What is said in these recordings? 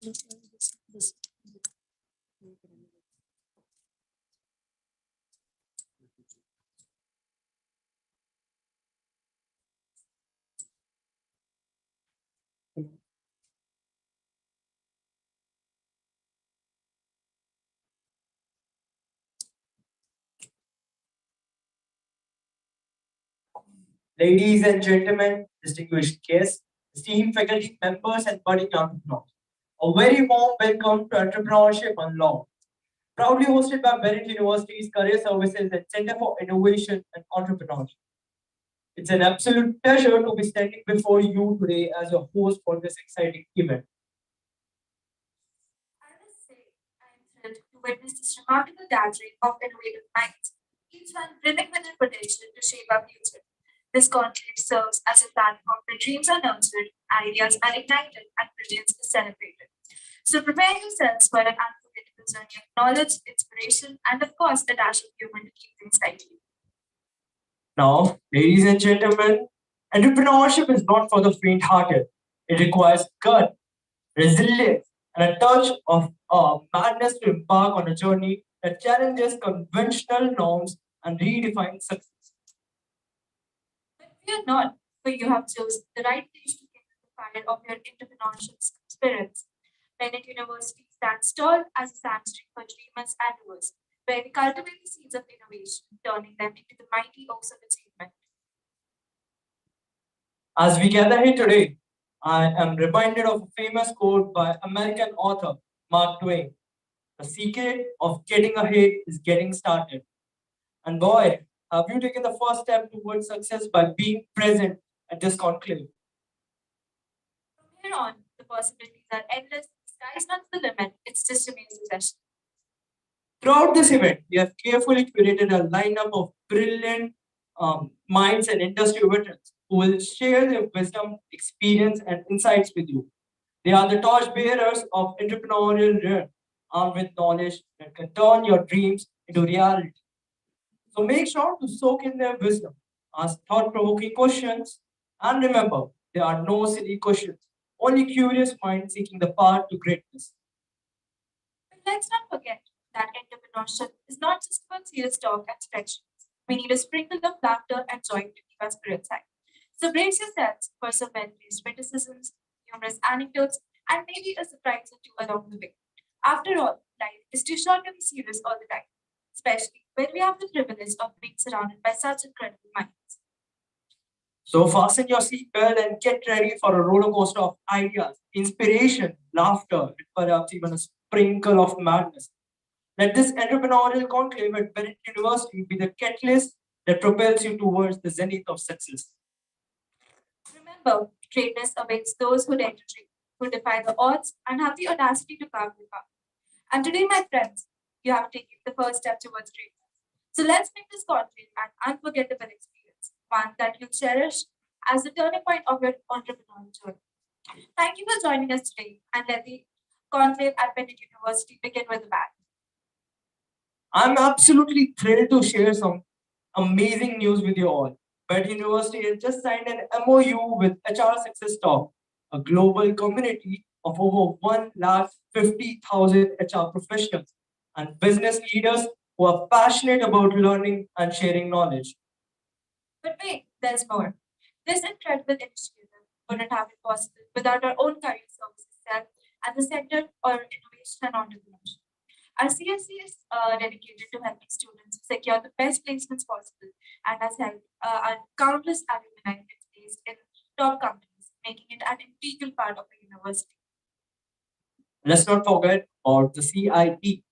Ladies and gentlemen, distinguished guests, esteemed faculty members, and budding entrepreneurs, a very warm welcome to Entrepreneurship Unlocked, proudly hosted by Bennett University's Career Services and Center for Innovation and Entrepreneurship. It's an absolute pleasure to be standing before you today as your host for this exciting event. I must say, I am thrilled to witness this remarkable gathering of innovative minds, each one brimming with the potential to shape our future. This conclave serves as a platform where dreams are nurtured, ideas are ignited, and brilliance is celebrated. So prepare yourselves for an unforgettable journey of knowledge, inspiration, and of course, a dash of humor to keep things lively. Now, ladies and gentlemen, entrepreneurship is not for the faint-hearted. It requires gut, resilience, and a touch of madness to embark on a journey that challenges conventional norms and redefines success. But fear not, for you have chosen the right place to kindle the fire of your entrepreneurship spirits. Bennett University stands tall as a sanctuary for dreamers and doers, where we cultivate the seeds of innovation, turning them into the mighty oaks of achievement. As we gather here today, I am reminded of a famous quote by American author Mark Twain. The secret of getting ahead is getting started. And boy, have you taken the first step towards success by being present at this conclave? From here on, the possibilities are endless. The sky's not the limit, it's just a mere suggestion. Throughout this event, we have carefully curated a lineup of brilliant minds and industry veterans who will share their wisdom, experience, and insights with you. They are the torch bearers of entrepreneurial realm, armed with knowledge that can turn your dreams into reality. So make sure to soak in their wisdom, ask thought-provoking questions, and remember, there are no silly questions, only curious minds seeking the path to greatness. But let's not forget that entrepreneurship is not just about serious talk and spreadsheets. We need a sprinkle of laughter and joy to keep our spirits high. So brace yourselves for some well-placed witticisms, humorous anecdotes, and maybe a surprise or two along the way. After all, life is too short to be serious all the time, especially when we have the privilege of being surrounded by such incredible minds. So fasten your seatbelt and get ready for a roller coaster of ideas, inspiration, laughter, and perhaps even a sprinkle of madness. Let this entrepreneurial conclave at Bennett University be the catalyst that propels you towards the zenith of success. Remember, greatness awaits those who dare to dream, who defy the odds, and have the audacity to carve the path. And today, my friends, you have taken the first step towards greatness. So let's make this conclave an unforgettable experience, one that you'll cherish as the turning point of your entrepreneurial journey. Thank you for joining us today, and let the conclave at Bennett University begin with a bang. I'm absolutely thrilled to share some amazing news with you all. Bennett University has just signed an MOU with HR Success Talk, a global community of over 150,000 HR professionals and business leaders who are passionate about learning and sharing knowledge. But wait, there's more. This incredible initiative wouldn't have been possible without our own career services cell at the Center for Innovation and Entrepreneurship. Our CSC is dedicated to helping students secure the best placements possible and has helped our countless alumni get placed in top companies, making it an integral part of the university. Let's not forget about the CIP.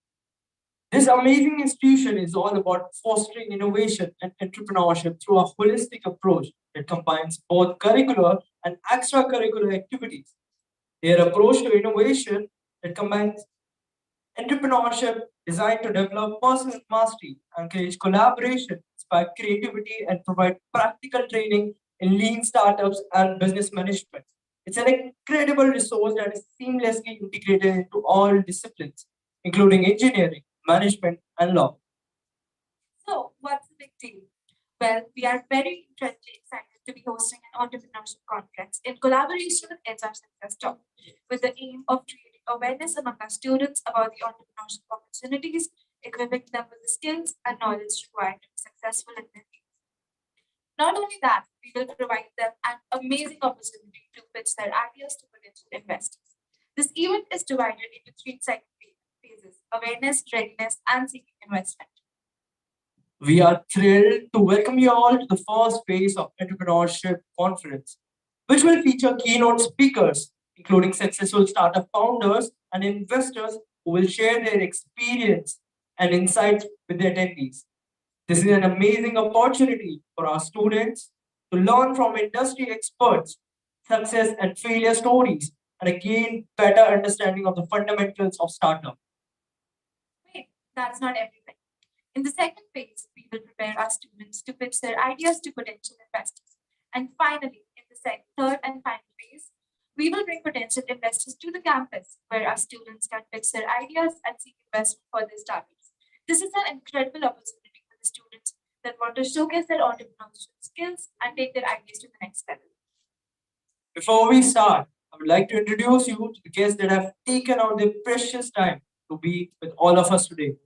This amazing institution is all about fostering innovation and entrepreneurship through a holistic approach that combines both curricular and extracurricular activities. Their approach to innovation that combines entrepreneurship designed to develop personal mastery, encourage collaboration, inspire creativity, and provide practical training in lean startups and business management. It's an incredible resource that is seamlessly integrated into all disciplines, including engineering, management, and law. So, what's the big deal? Well, we are very incredibly excited to be hosting an entrepreneurship conference in collaboration with HR Success Talk, with the aim of creating awareness among our students about the entrepreneurship opportunities, equipping them with the skills and knowledge required to be successful in their field. Not only that, we will provide them an amazing opportunity to pitch their ideas to potential investors. This event is divided into three exciting phases: awareness, readiness, and seeking investment. We are thrilled to welcome you all to the first phase of Entrepreneurship Conference, which will feature keynote speakers, including successful startup founders and investors who will share their experience and insights with the attendees. This is an amazing opportunity for our students to learn from industry experts, success and failure stories, and gain better understanding of the fundamentals of startup. Wait, that's not everything. In the second phase, we will prepare our students to pitch their ideas to potential investors. And finally, in the third and final phase, we will bring potential investors to the campus where our students can pitch their ideas and seek investment for their startups. This is an incredible opportunity for the students that want to showcase their entrepreneurship skills and take their ideas to the next level. Before we start, I would like to introduce you to the guests that have taken out their precious time to be with all of us today.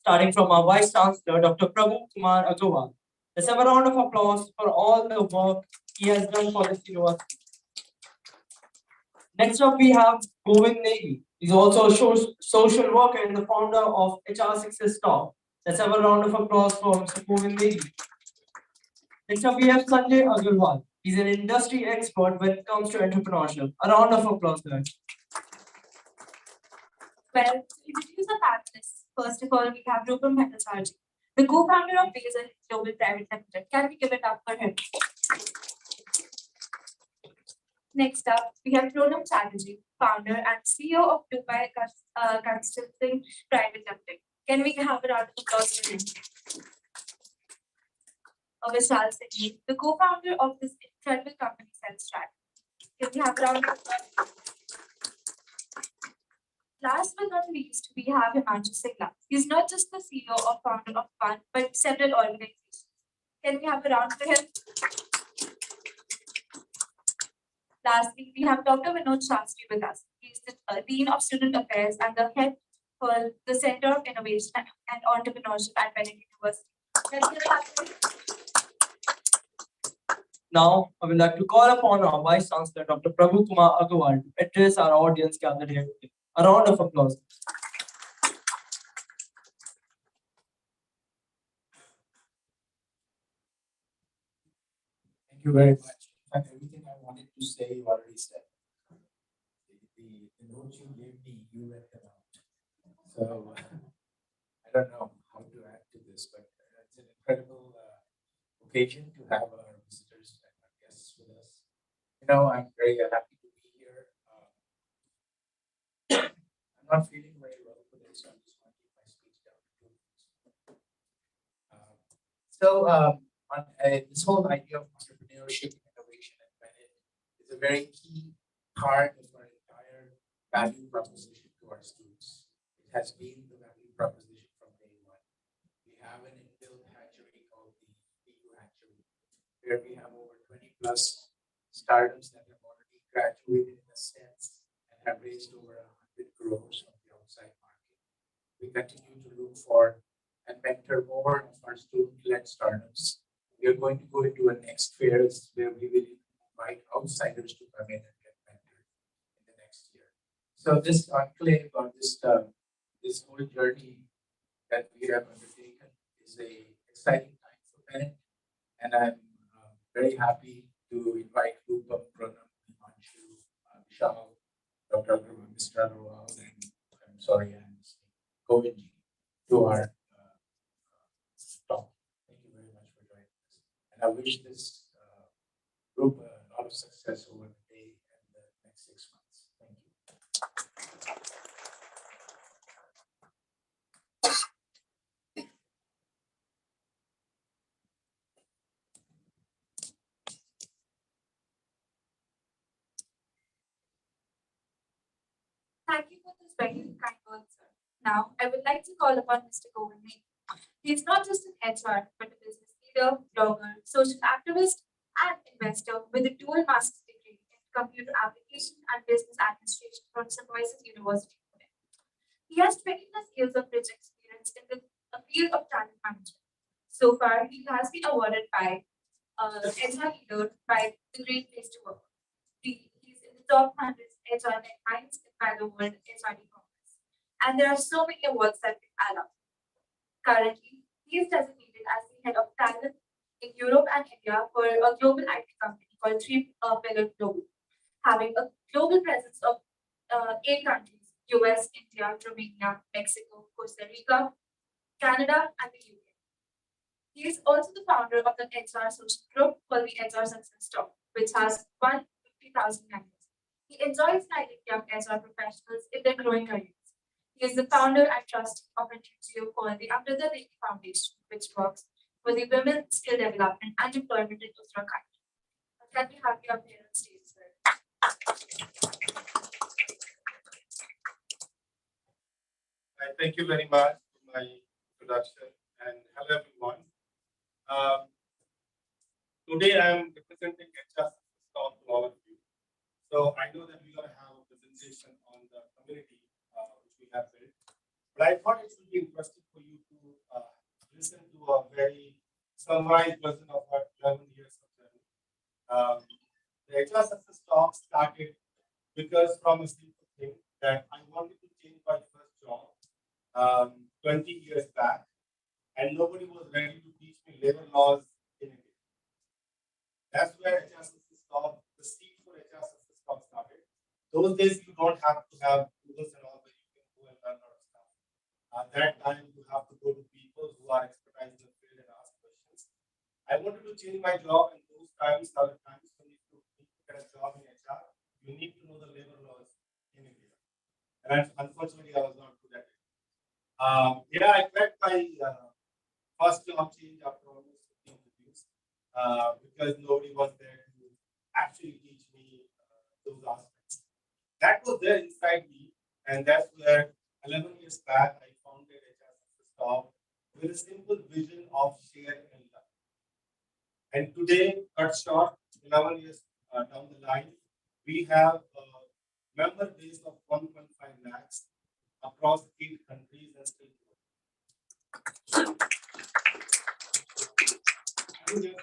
Starting from our Vice Chancellor, Dr. Prabhu Kumar Agrawal. Let's have a round of applause for all the work he has done for this university. Next up, we have Govind Negi. He's also a social worker and the founder of HR Success Talk. Let's have a round of applause for Mr. Govind Negi. Next up, we have Sanjay Agrawal. He's an industry expert when it comes to entrepreneurship. A round of applause, guys. Well, to introduce the panelists, first of all, we have Rupam Bhattacharjee, the co-founder of Laser Global Private Limited. Can we give it up for him? Next up, we have Pronam Chatterjee, founder and CEO of Dubai Consulting Private Limited. Can we have a round of applause for him? Vishal, the co-founder of this incredible company, Shastri. Can we have a round of applause? Last but not least, we have Himanshu Singla. He's not just the CEO or founder of one, but several organizations. Can we have a round for him? Lastly, we have Dr. Vinod Shastri with us. He's the Dean of Student Affairs and the head for the Center of Innovation and Entrepreneurship at Bennett University. Now, I would like to call upon our Vice Chancellor, Dr. Prabhu Kumar Agrawal, to address our audience gathered here today. A round of applause. Thank you very much. In fact, everything I wanted to say, you already said. The notes you gave me, you read them out. So I don't know how to add to this, but it's an incredible occasion to have our visitors and our guests with us. I'm very happy to be here. I'm not feeling very well today, so I'm just going to keep my speech down to 2 minutes. This whole idea of entrepreneurship and innovation at Bennett is a very key part of our entire value proposition to our students. It has been the value proposition from day one. We have an inbuilt hatchery called the EU hatchery, where we have over 20 plus startups that have already graduated in a sense and have raised over 100 crores from the outside market. We continue to look for and mentor more of our student-led startups. We are going to go into a next phase where we will invite outsiders to come in and get mentored in the next year. So this enclave or this whole journey that we have undertaken is a exciting time for Bennett, and I'm very happy to invite Rupam, Pronam, Himanshu, Vishal, Dr. Agrawal, Mr. Agrawal, and I'm sorry, I'm Govindji to our talk. Thank you very much for joining us. And I wish this group a lot of success over the day and the next 6 months. Thank you. Thank you for this very kind words, sir. Now, I would like to call upon Mr. Govind Negi. He is not just an HR, but a business leader, blogger, social activist, and investor with a dual master's degree in computer application and business administration from Symbiosis University. He has 20 plus years of rich experience in the field of talent management. So far, he has been awarded by HR Leader by the Great Place to Work. He's in the top 100 HR net minds by the World HRD Congress. And there are so many awards that can add up. Currently, he is designated as the head of talent in Europe and India for a global IT company called Three Pillar Global, having a global presence of 8 countries: US, India, Romania, Mexico, Costa Rica, Canada, and the UK. He is also the founder of the HR social group called the HR Success Talk, which has 150,000 members. He enjoys guiding young HR professionals in their growing careers. He is the founder and trustee of an NGO called the Under the Lady Foundation, which works for the women's skill development and employment in Uttarakhand. Can we have you up here on stage, sir? Thank you very much for my introduction, and hello everyone. Today I am representing HR Success Talk to all of you. So I know that we're going to have a presentation on the community which we have built, but I thought it would be interesting for you to listen to a very summarized version of our 11 years of journey. The HR Success Talk started because from a simple thing that I wanted to change my first job 20 years back, and nobody was ready to teach me labor laws in India. That's where HR Success Talk, the seed for HR Success Talk started. Those days you don't have to have Googles and all, but you can go and learn a lot of stuff. At that time, you have to go to people who are expertise in the field and ask questions. I wanted to change my job, and those times are the times when you need to get a job in HR. You need to know the labor laws in India. And unfortunately, I was not good at it. I got my first job change after almost 15 interviews because nobody was there to actually teach me those aspects. That was there inside me, and that's where 11 years back I founded HR Success Talk with a simple vision of share and love. And today, cut short, 11 years down the line, we have a member base of 1.5 lakhs across 8 countries and still growing. I think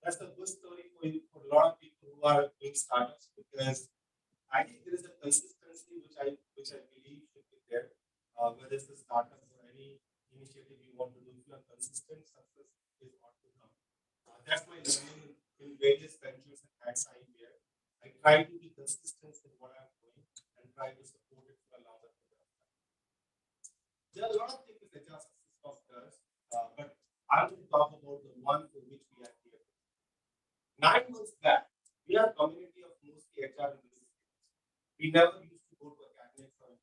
that's a good story for a lot of people who are doing startups, because I think there is a consistency which I believe should be there. Whether it's the startup or any initiative you want to do, if you are consistent, success is ought to come. That's my learning in various ventures and hats I wear. I try to be consistent in what I'm doing and try to support it for a longer period of time. There are a lot of things that HR Success Talk does, but I want to talk about the one for which we are here. 9 months back, we are a community of mostly HR and business leaders. We never used to go to academics or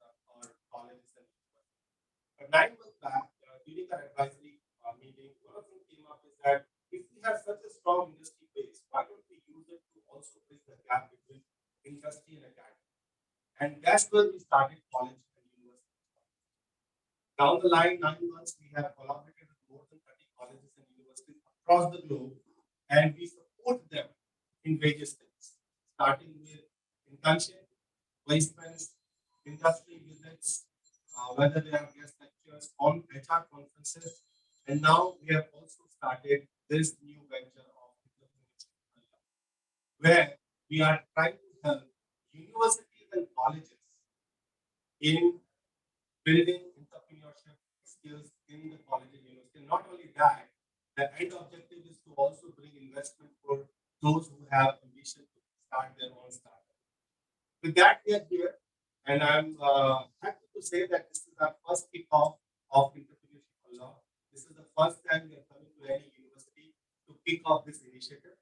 colleges and universities. But 9 months back, during our advisory meeting, one of them came up is that if we have such a strong industry base, why don't we use it to also bridge the gap between industry and academy? And that's where we started college and university. Down the line, 9 months, we have collaborated with more than 30 colleges and universities across the globe, and we support them in various things, starting with internship, placements, industry visits, whether they are guest lectures on HR conferences, and now we have also started this new venture of where we are trying to help universities and colleges in building entrepreneurship skills in the college and university. Not only that, the end objective is to also bring investment for those who have ambition to start their own startup. With that, we are here, and I'm happy to say that this is our first kickoff of Entrepreneurship Law. This is the first time we are coming to any university to kick off this initiative.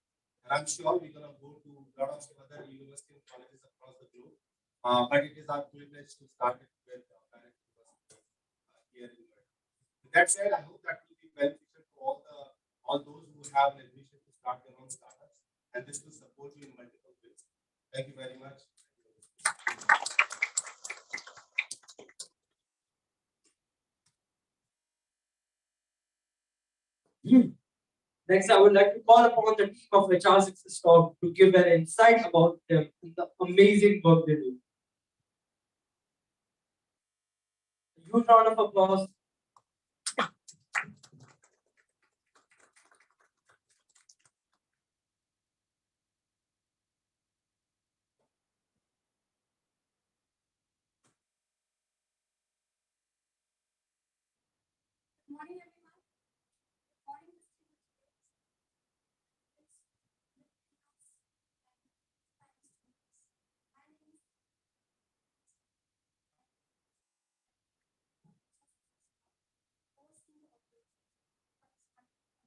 And I'm sure we're going to go to a lot of other universities and colleges across the globe. But it is our privilege to start it with Bennett University here in Noida. With that said, I hope that will be beneficial for all those who have an ambition to start their own startups. And this will support you in multiple ways. Thank you very much. Next, I would like to call upon the team of HR Success Talk to give an insight about them and the amazing work they do. A huge round of applause. Good morning, everyone. Good morning, distinguished guests. It's Luminaries and students. My name is overseeing the operations for this wonderful company.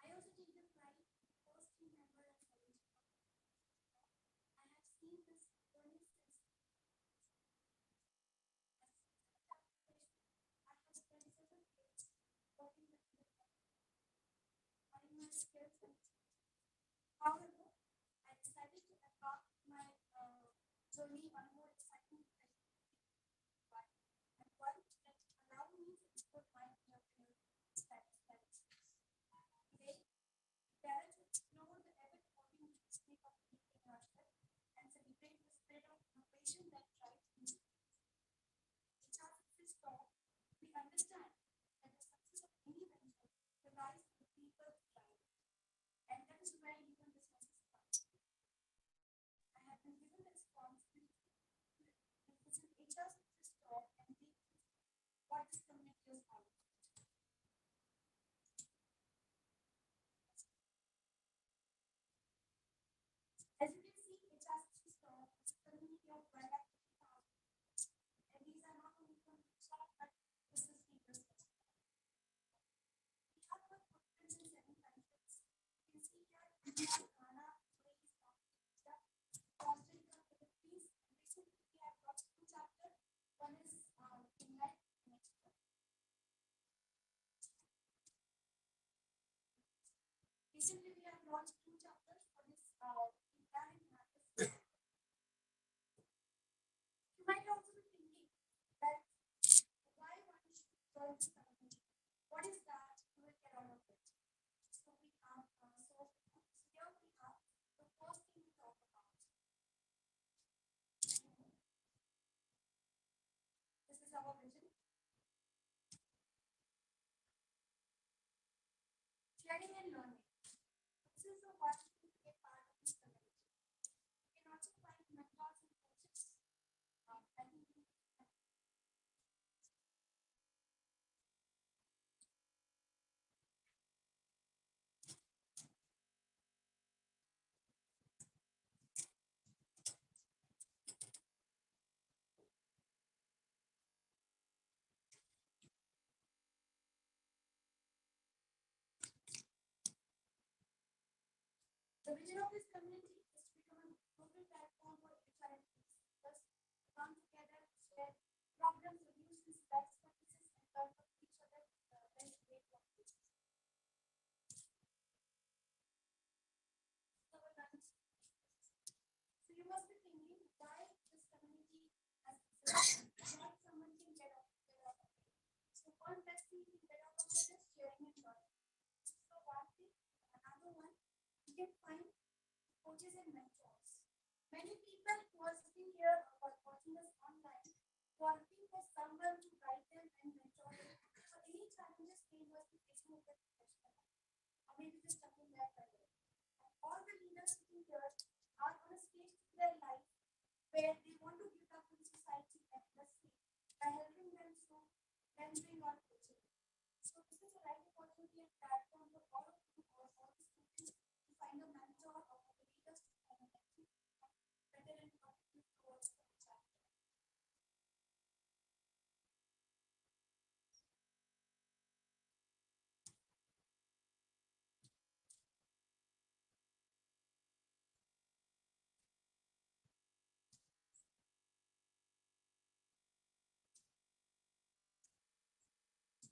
I also take the pride to be the first team member and arranger of the I have seen this journey since as a center operation. I have spent several years working with the honing my skills and however, I decided to embark my journey on a more exciting one and one that allowed me to explore my entrepreneurial strategies. Today, we gather to explore the ever-evolving landscape of entrepreneurship and celebrate the spirit of innovation that drives industry. In our success talk, we understand that the success of any venture relies on the people drive, and that is where human businesses come. I have been given the responsibility to represent HR success talk and take you through what this community is all about. As you can see, HR success talk is a community of 1,50,000 and these are not only from HR but business leaders as well. We have our footprints in 7 countries. You can see here India, Ghana, UAE, South Africa, Costa Rica, Philippines, and recently we have launched 2 chapters. One is Singhhal next year. Recently we have launched 2 chapters. One is Singhhal and another is You might also be thinking that why one should join this community? What is that you will get out of it? So we have here we have the first thing we talk about. This is our vision. Sharing and learning. This is the one to be a part of this community. You can also find mentors and coaches. I think the vision of this community is to become a global platform for HRMPs. Thus, come together, share problem solutions, best practices, and learn from each other best way practices. So, so you must be thinking why this community has existed. What someone can get out of it. So one best thing you can get out of it is sharing and learning. So one thing, another one, you can find coaches and mentors. Many people who are sitting here or watching us online who are looking for someone to guide them and mentor them for any challenges they must be facing with their professional life, or maybe just stuck in their career. And all the leaders sitting here are on a stage in their life where they want to give back to the society and industry by helping them through mentoring or coaching. So this is a right opportunity and platform for all of you or all the students to find a mentor or for the leaders to find a mentor better and contribute towards the chapter.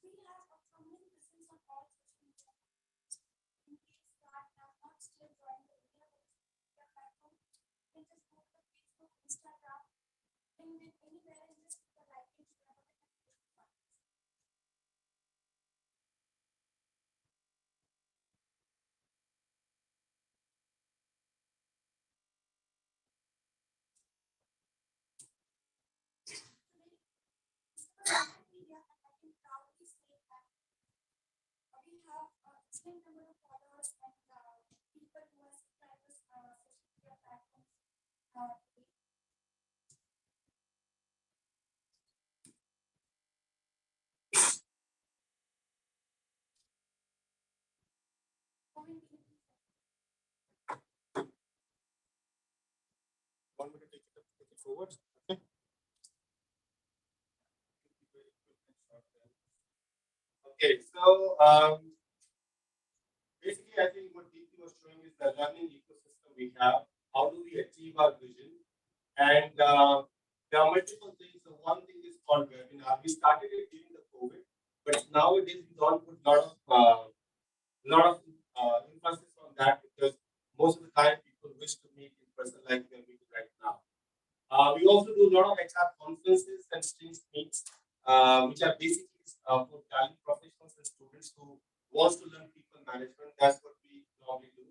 We have a prominent presence on all social media platforms. In case that have not still joined the media platform, you can just go to Facebook, Instagram, LinkedIn, anywhere and just click the like page wherever the notification comes. have a same number of followers and people who are subscribers social media platforms. Want me to take it forward? Okay. Okay, so basically, I think what DP was showing is the learning ecosystem we have. How do we achieve our vision? And there are multiple things. So one thing is called webinar. We started it during the COVID, but nowadays we don't put lot of emphasis on that because most of the time people wish to meet in person like we are meeting right now. We also do a lot of HR conferences and streams meets, which are basically for talent professionals and students who wants to learn people management. That's what we normally do.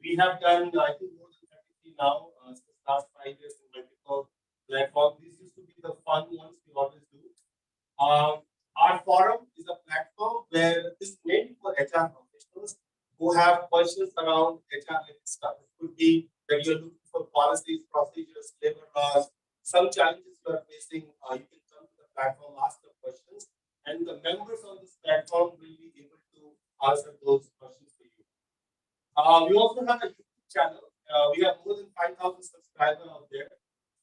We have done, I think, more than 33 now since last 5 years in multiple platforms. These used to be the fun ones we always do. Our forum is a platform where this is mainly for HR professionals who have questions around HR related stuff. It could be that you're looking for policies, procedures, labor laws, some challenges you are facing. You can come to the platform, ask the questions, and the members on this platform will be able to answer those questions for you. We also have a YouTube channel. We have more than 5,000 subscribers out there.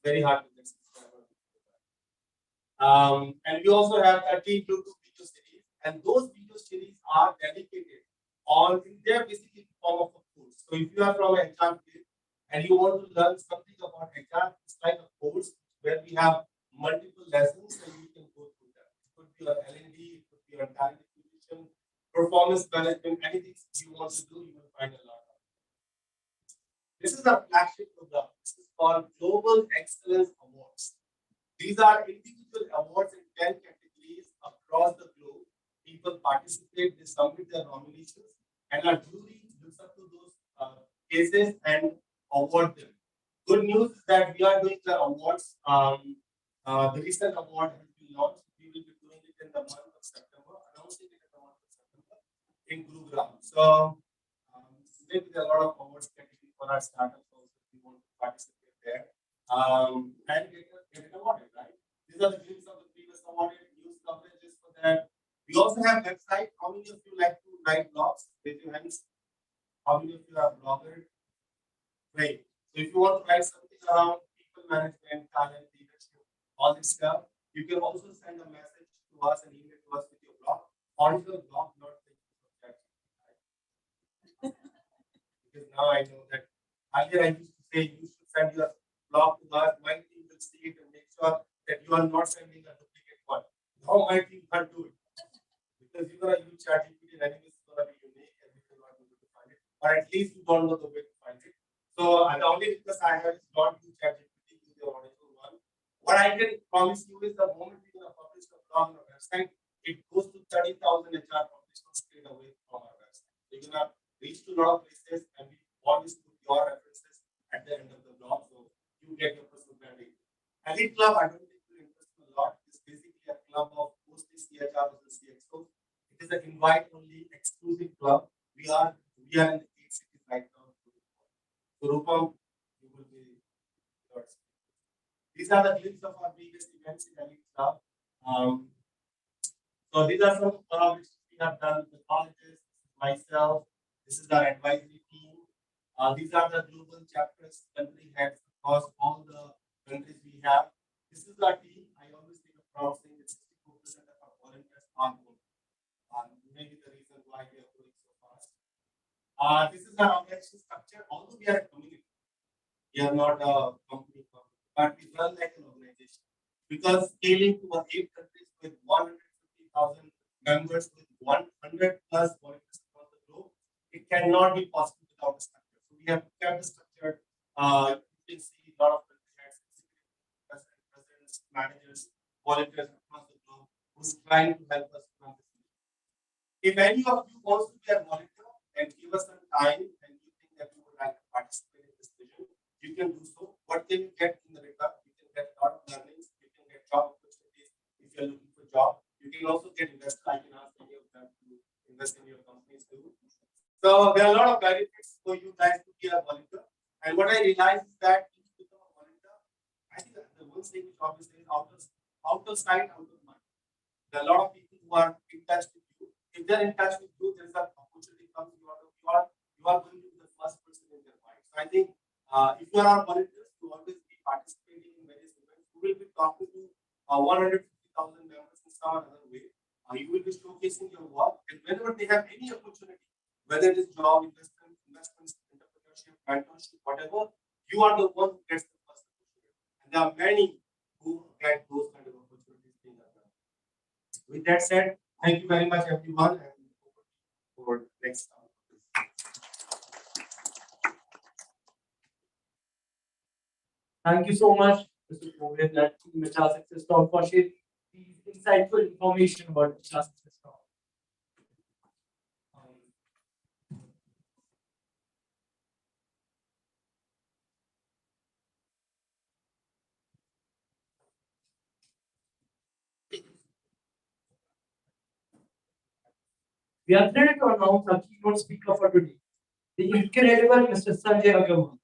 Very hard to get subscribers. And we also have 30 YouTube video series, and those video series are dedicated they're basically in form of a course. So if you are from an HR field and you want to learn something about HR, it's like a course where we have multiple lessons and you can go through that. It could be on L&D, it could be on talent acquisition, performance management, anything you want to do, you will find a lot of it. This is our flagship program. This is called Global Excellence Awards. These are individual awards in 10 categories across the globe. People participate, they submit their nominations, and our jury looks up to those cases and award them. Good news is that we are doing the awards. The recent award has been launched. We will be doing it in the month of September, announcing it in the month of September in Gurugram. So maybe there are a lot of awards categories for our startups also if we want to participate there. And get it awarded, right? These are the glimpses of the previous awarded, news coverages for that. We also have website. How many of you like to write blogs? Raise your hands. How many of you are bloggers? Great. So if you want to write something around people management, talent, leadership, all this stuff, you can also send a message to us and email to us with your blog. Original blog, not the right? Because now I know that earlier I used to say you should send your blog to us. My team will see it and make sure that you are not sending a duplicate one. Now my team can't do it. Because you're going to use Chatterjee and anyways it's going to be unique and we will not be able to find it. Or at least you don't know the way to find it. So the only request I have is not use Chatterjee, use the original one. What I can promise you is the moment we're going to publish the blog on our website, it goes to 30,000 HR professionals straight away from our website. So you're going to reach to a lot of places and we always put your references at the end of the blog so you get your personal branding. Elite Club, I don't think you're interested a lot. It's basically a club of mostly CHRs and CXOs. It is an invite-only exclusive club. We are in the 8 cities right now. So Rupam, you will be yours. These are the glimpses of our biggest events in Elite Club. So these are some collaborations we have done with colleges, myself. This is our advisory team. These are the global chapters, country heads across all the countries we have. This is our team. I always take a proud saying that 64% of our volunteers are women. Maybe the reason why we are growing so fast. This is our organization structure. Although we are a community, we are not a company, but we run like an organization. Because scaling to 8 countries with 150,000 members with 100 plus volunteers across the globe, it cannot be possible without a structure. So we have kept the structure. You can see a lot of country heads, presidents, managers, volunteers across the globe who's trying to help us run this. If any of you wants to be a volunteer and give us some time and you think that you would like to participate in this vision, you can do so. What can you get in the return? You can get a lot of learnings, you can get job opportunities if you're looking for a job. You can also get investor. I can ask any of them to invest in your companies too. So there are a lot of benefits for you guys to be a volunteer. And what I realized is that if you become a volunteer, I think that the one thing which obviously is out of sight, out of mind. There are a lot of people who are in touch with you. If they're in touch with you, there's an opportunity comes. You are going to be the first person in their mind. So I think if you are volunteers, you always be participating in various events. You will be talking to 150,000 members in some other way. You will be showcasing your work, and whenever they have any opportunity, whether it is job, investments, entrepreneurship, mentorship, whatever, you are the one who gets the first opportunity. And there are many who get those kind of opportunities being available. With that said, thank you very much, everyone, and for next time. Thank you so much, Mr. Mohit, and Team HR Success Talk for sharing these insightful information about HR Success Talk. We are thrilled to announce our keynote speaker for today, the incredible Mr. Sanjay Agrawal,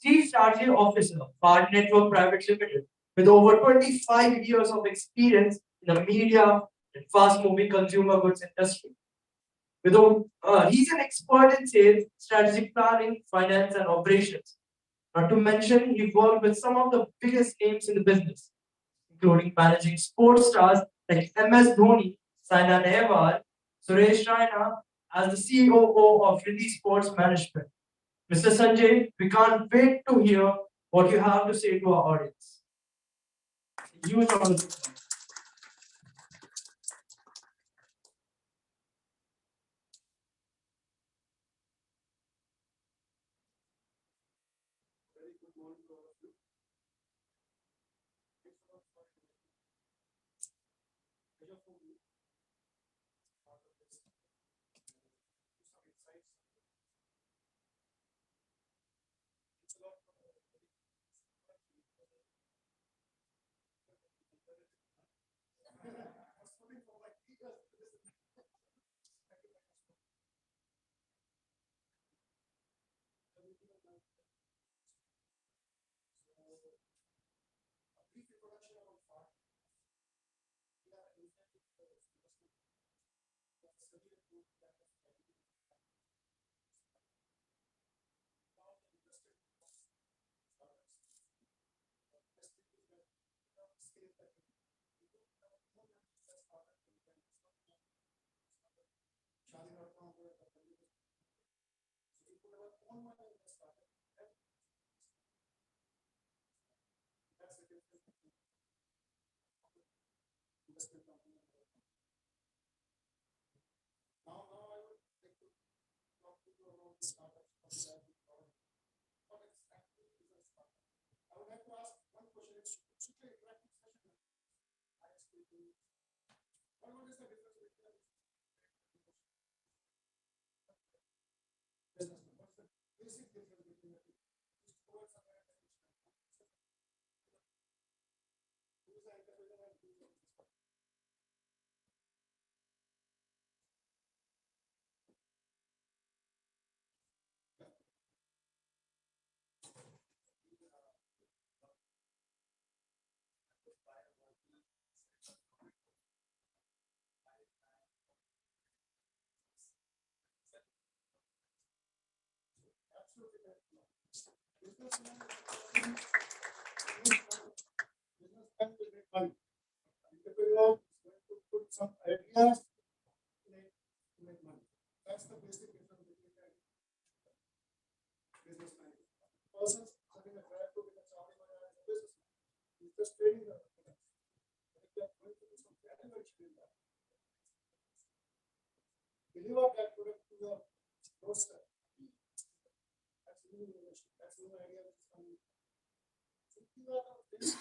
Chief Strategy Officer, Far Network Private Limited, with over 25 years of experience in the media and fast-moving consumer goods industry. He's an expert in sales, strategic planning, finance, and operations. Not to mention, he worked with some of the biggest names in the business, including managing sports stars like MS Dhoni, Saina Nehwal, Suresh Raina as the COO of Ridley Sports Management. Mr. Sanjay, we can't wait to hear what you have to say to our audience. Huge round of applause. Very good morning to all of you. Thanks a lot for pleasure for me. Part of this. Some insights. It's a lot for Now I would like to talk to you about the startup. What exactly is a startup? I would like to ask one question. It's an interactive session. I ask you to. What is the difference between business? What's the basic difference between the two? Just towards somewhere that who is the entrepreneur and who is the business? Business can make money. Entrepreneur is going to put some ideas to make money. That's the basic difference between a businessman. Person selling a dry fruit in a Saudi Arabia is a businessman. He's just trading the products. But if they are going to do some category in that, deliver that product to the roaster. That's new innovation. That's new idea which is coming. So these are the basic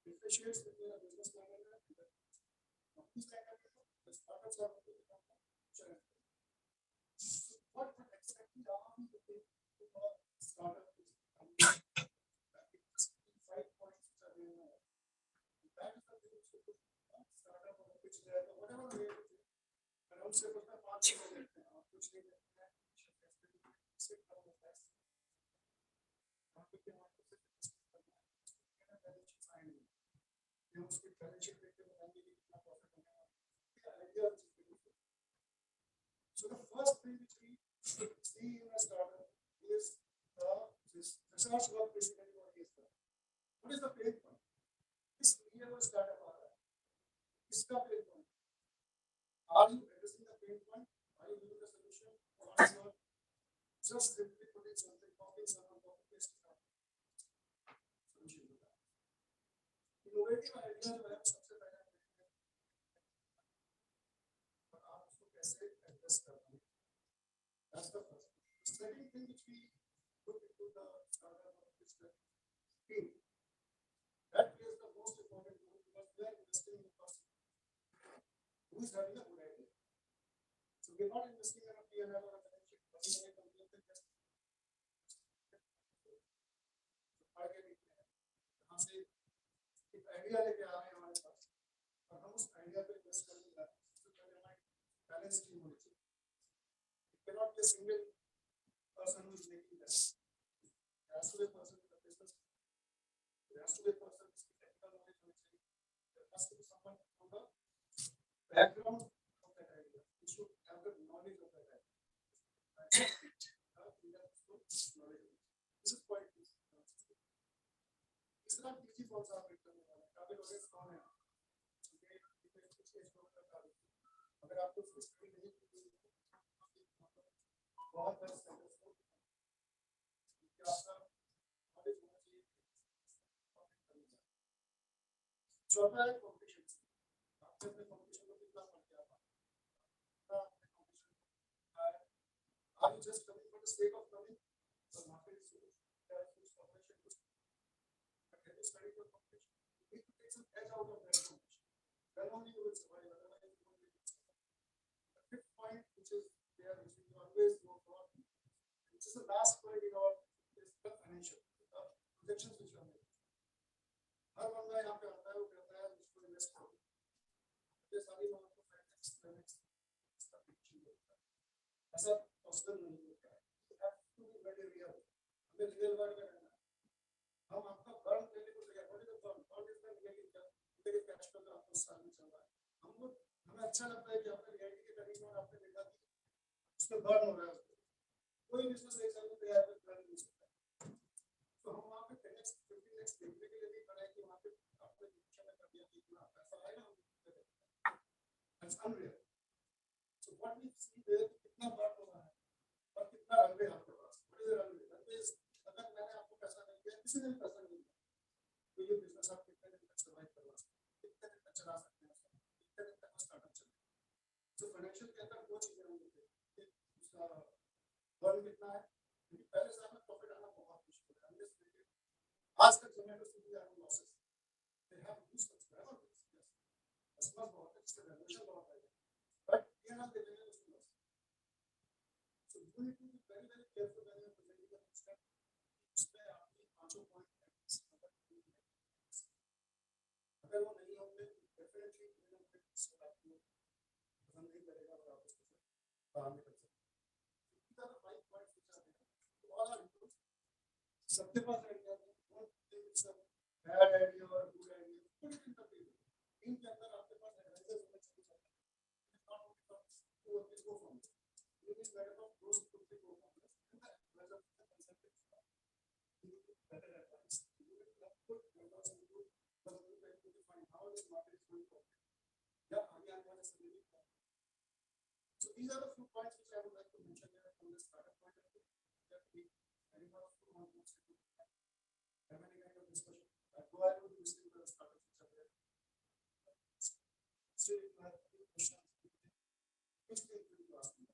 differentiates between a businessman and a business. These kind of people, the startups are going to become future. What exactly are we looking for startup? 5 points which are there. That is the thing which you put startup or pitch there, whatever way it is. And also, So the first thing which we should see in a startup is this research work basically what is the what is the pain point? This year was startup is the pain point. Are you addressing the pain point? Are you giving the solution? Or are you just simply putting something, copying someone, copy paste solution to that? Innovative ideas जो है सबसे पहले but आप उसको कैसे address करते हैं? That's the first. The second thing which we put into the startup is the team. That plays the most important role because we are investing in the person who is having a good idea. So we're not investing in a P&L or a balance sheet, but in a company that has यहाँ से एक idea लेके आ रहे हैं हमारे पास और हम उस आइडिया पे इन्वेस्ट करने जा रहे हैं सबसे पहले हमारी बैलेंस टीम होनी चाहिए. It cannot be a single person who is making that. There has to be a person with a business. There has to be a person with technical knowledge. There has to be someone from the background of that idea. You should have the knowledge of that idea. This is quite easy. इस तरह easy कौन सा आप करने वाले हैं काफी लोग कौन है अगर आपको स्टडी नहीं की बहुत बड़ा सेंटर को क्या आपका नॉलेज होना चाहिए चौथा है कंपटीशन आपने अपने कंपटीशन को कितना पढ़ के आप Are you just coming for the sake of coming? The market is huge. There are huge competition. But can you study for competition? You need to take some edge out of that competition. Then only you will survive. Otherwise, you won't be able to survive. The fifth point, which is there, which we always go for, which is the last point in our is the financial projections which we are making. हर बंदा यहाँ पे आता है वो कहता है इसको invest करो ये सारी बातों को फाइनेंस ऐसा पॉसिबल नहीं होता है you have to be very real हमें रियल वर्ड में रहना है हम आपका बर्न करने को तैयार what is the burn is the negative cash flow जो आपको साल में चल रहा है हमको हमें अच्छा लगता है कि आपने रियलिटी के करीब और आपने देखा कि उसमें बर्न हो रहा है कोई बिजनेस एक साल में तैयार कर नहीं सकता तो हम वहाँ पे 10x 15x देखने के लिए भी बनाए कि वहाँ पे आपने निरीक्षण कर दिया कि इतना पैसा आएगा हम that's unreal so what we see there कितना बार हो रहा है और कितना रनवे आपके पास what is the runway is अगर मैंने आपको पैसा नहीं दिया किसी ने भी पैसा नहीं दिया तो ये बिजनेस आप कितने दिन तक सर्वाइव करवा सकते हैं कितने दिन तक चला सकते हैं कितने दिन तक स्टार्टअप चलेगा so फाइनेंशियल के अंदर दो चीजें होंगी उसका बर्न कितना है क्योंकि पहले साल में प्रॉफिट आना बहुत मुश्किल है आज तक Zomato Swiggy R losses they have used subscriber customer बहुत है इसका वैल्यूएशन बहुत है बट ये ना दे देंगे उसको loss so you need to be very very careful when you are presenting the step उसमें आपकी पांचों पॉइंट अगर वो नहीं होंगे डेफिनेटली आपको पसंद नहीं करेगा और आप उसको काम नहीं कर सकते these are the 5 points which are there so all are good सबके पास आइडिया है don't think it's a bad idea or a good idea put it in the table team के अंदर आपके पास एडवाइजर होने चाहिए it's not only from to always go from it you need better of those to go from it and the advisor the consultant you need better advice you need to put members into the trying to define how this market is going to yeah आगे आने वाले समय में so these are the few points which I would like to mention here from the startup point of view that we anyone of you want to have any kind of discussion go ahead with listening to the startups which are there still if you have any questions please feel free to ask me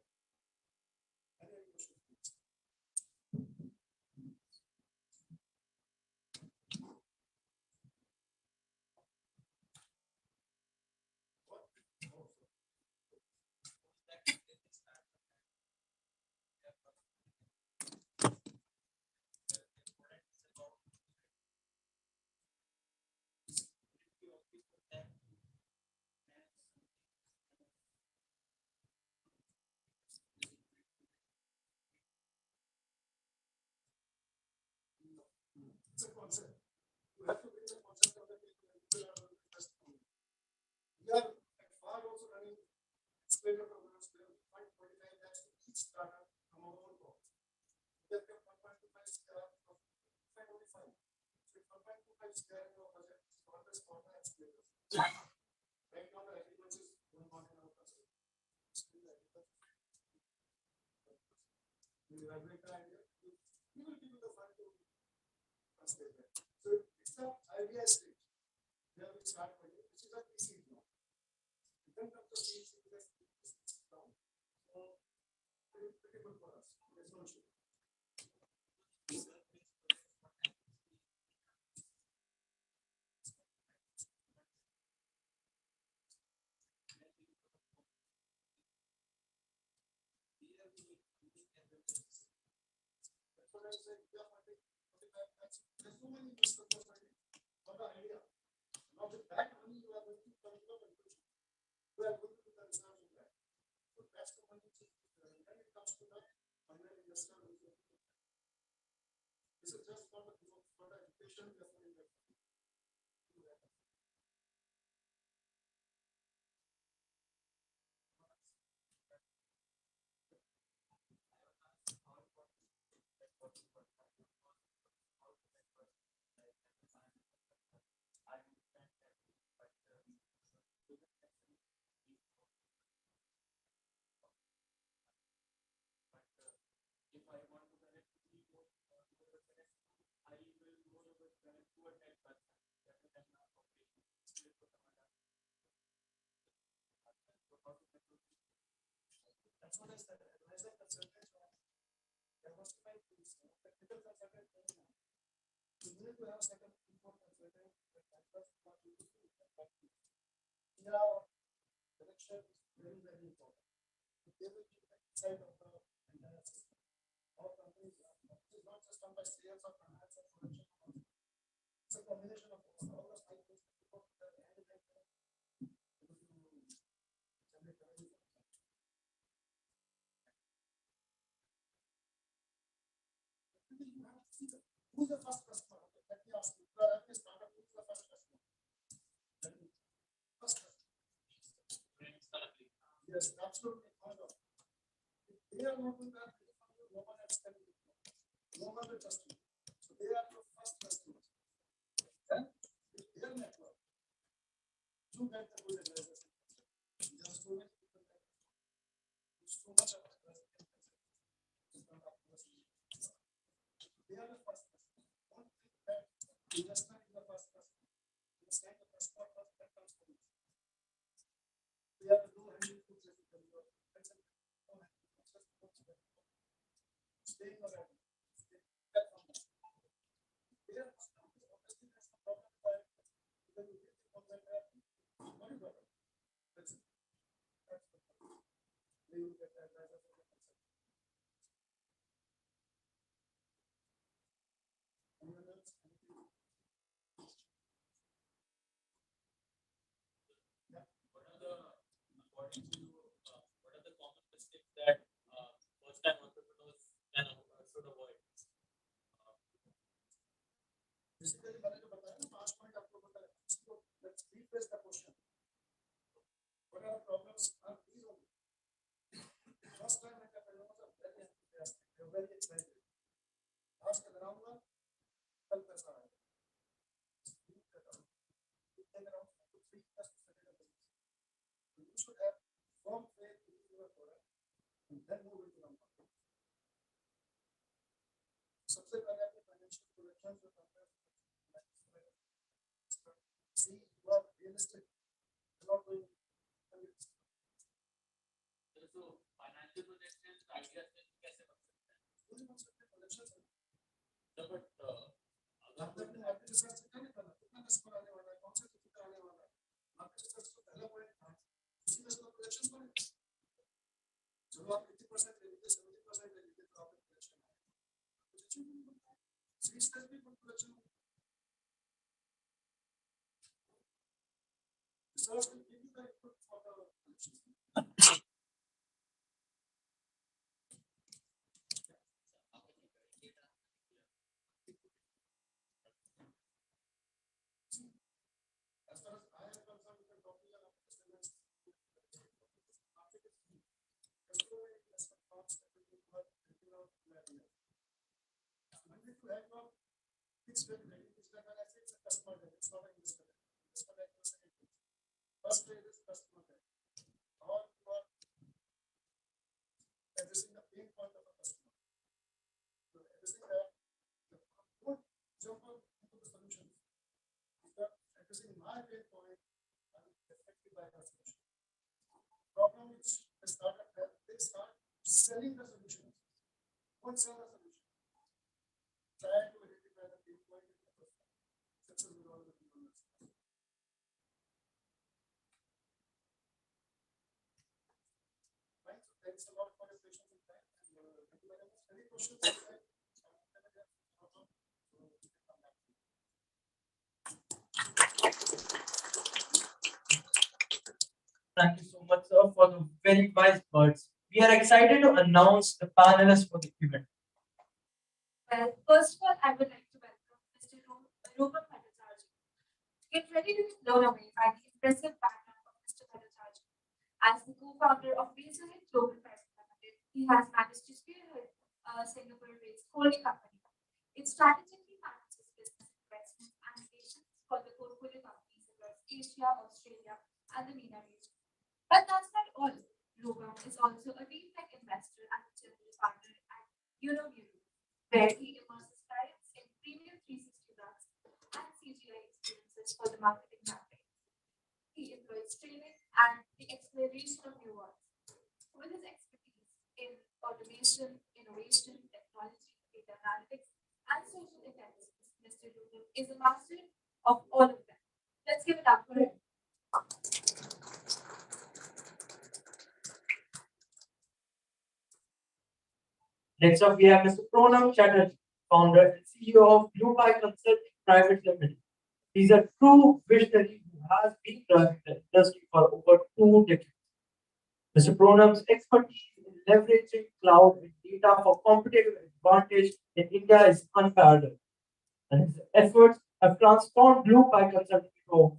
any questions please It's a concept. You have to bring the concept of the people and people are the best. We are at far also running accelerator programs where we find 25 lakhs to each startup from our own box. We have kept 1.25 CR of 525. So if 1.25 CR in our budget, it's always for the accelerators. Right now the agriculture is going on in our country. Still the agriculture. We evaluate the idea. We will give you the fund to translate that. So it's the idea stage. Where we start with it, which is a PC now. Then comes the PC that's down. So it's pretty good for us. There's no issue. That's what I said. We are funding 45 lakhs. There's so many investors funding for the idea. Now with that money, you are going to come to the conclusion. You are going to do the research in that. So that's the money which is there. Then it comes to the final investor. This is just for the education. We are funding that. If I want to connect to people, I will go with Bennett to a net website. That's what I said. As a consultant, diversify tools. Technical consultant, you need to have a second people consultant that helps what you do. Yeah, direction is very, very important. They will give the insight of the entire system. Our company is not just done by sales or finance or production. It's a combination of all the five things that people that hand in hand generate revenue. Who's the first customer? Let me ask you. Let me start up. Who's the first customer? First customer. Yes, absolutely. If they are not doing that, no one else can do it. No one will trust you. So they are your first customers. And with their network, you get the good advisors. Just so many people that so much of advice. They are the first customer. Don't think that investment is the first customer. Understand the customer first, that comes to you. We have no handling to staying around. According to you, what are the common mistakes that first-time entrepreneurs can should avoid? Basically, मैंने जो बताया ना 5 point आपको बताया, इसको let's rephrase the question. What are the problems are these only? First time entrepreneurs are very enthusiastic, they're very excited. आज का कराऊंगा, कल पैसा आएगा. It take around 2 to 3 years to set it up. You should have firm faith in your product and then move into the market. सबसे पहले अपने financial projections जो compare see you are realistic. You're not doing so financial projections ideas में कैसे बन सकते हैं? पूरी बन सकते हैं projections हैं. But अगर आपने market research करना है कितना customer आने वाला है, कौन से क्षेत्र आने वाला है, market research तो पहला point था. उसी में तो projections बने. चलो आप 80% ले लीजिए, 70% ले लीजिए तो आपका projection है. Projection नहीं बनता. Seed stage भी projection है. Research will give you the input for the projections. it's very, very, it's like when I say it's a customer day, it's not a investor day. Investor day is first day is customer day. How you are addressing the pain point of a customer. So addressing that, don't jump on into the solution. If you are addressing my pain point, I will definitely buy the solution. Problem is the startup they start selling the solution. Don't sell the solution. Try to identify the pain point in the customer. Success will always be on the side. Right? So thanks a lot for your patience and time. And thank you very much. Any questions? Thank you so much, sir, for the very wise words. We are excited to announce the panelists for the event. Well, first of all, I would like to welcome Mr. Rupam Bhattacharjee. Get ready to be blown away by the impressive background of Mr. Bhattacharjee. As the co-founder of Unviersity Global Private Limited, he has managed to spearhead a Singapore-based holding company. It strategically manages business investments and relations for the portfolio companies across Asia, Australia, and the MENA region. But that's not all. Rupam is also a deep tech investor and a general partner at Unviersity, where he immerses clients in premium 360 drugs and CGI experiences for the marketing campaign. He employs training and the exploration of new words. With his expertise in automation, innovation, technology, data analytics, and social intelligence, Mr. Rupam is a master of all of them. Let's give it up for him. Next up, we have Mr. Pronam Chatterjee, founder and CEO of Dubai Consulting Private Limited. He's a true visionary who has been driving the industry for over 2 decades. Mr. Pronam's expertise in leveraging cloud and data for competitive advantage in India is unparalleled, and his efforts have transformed Dubai Consulting into a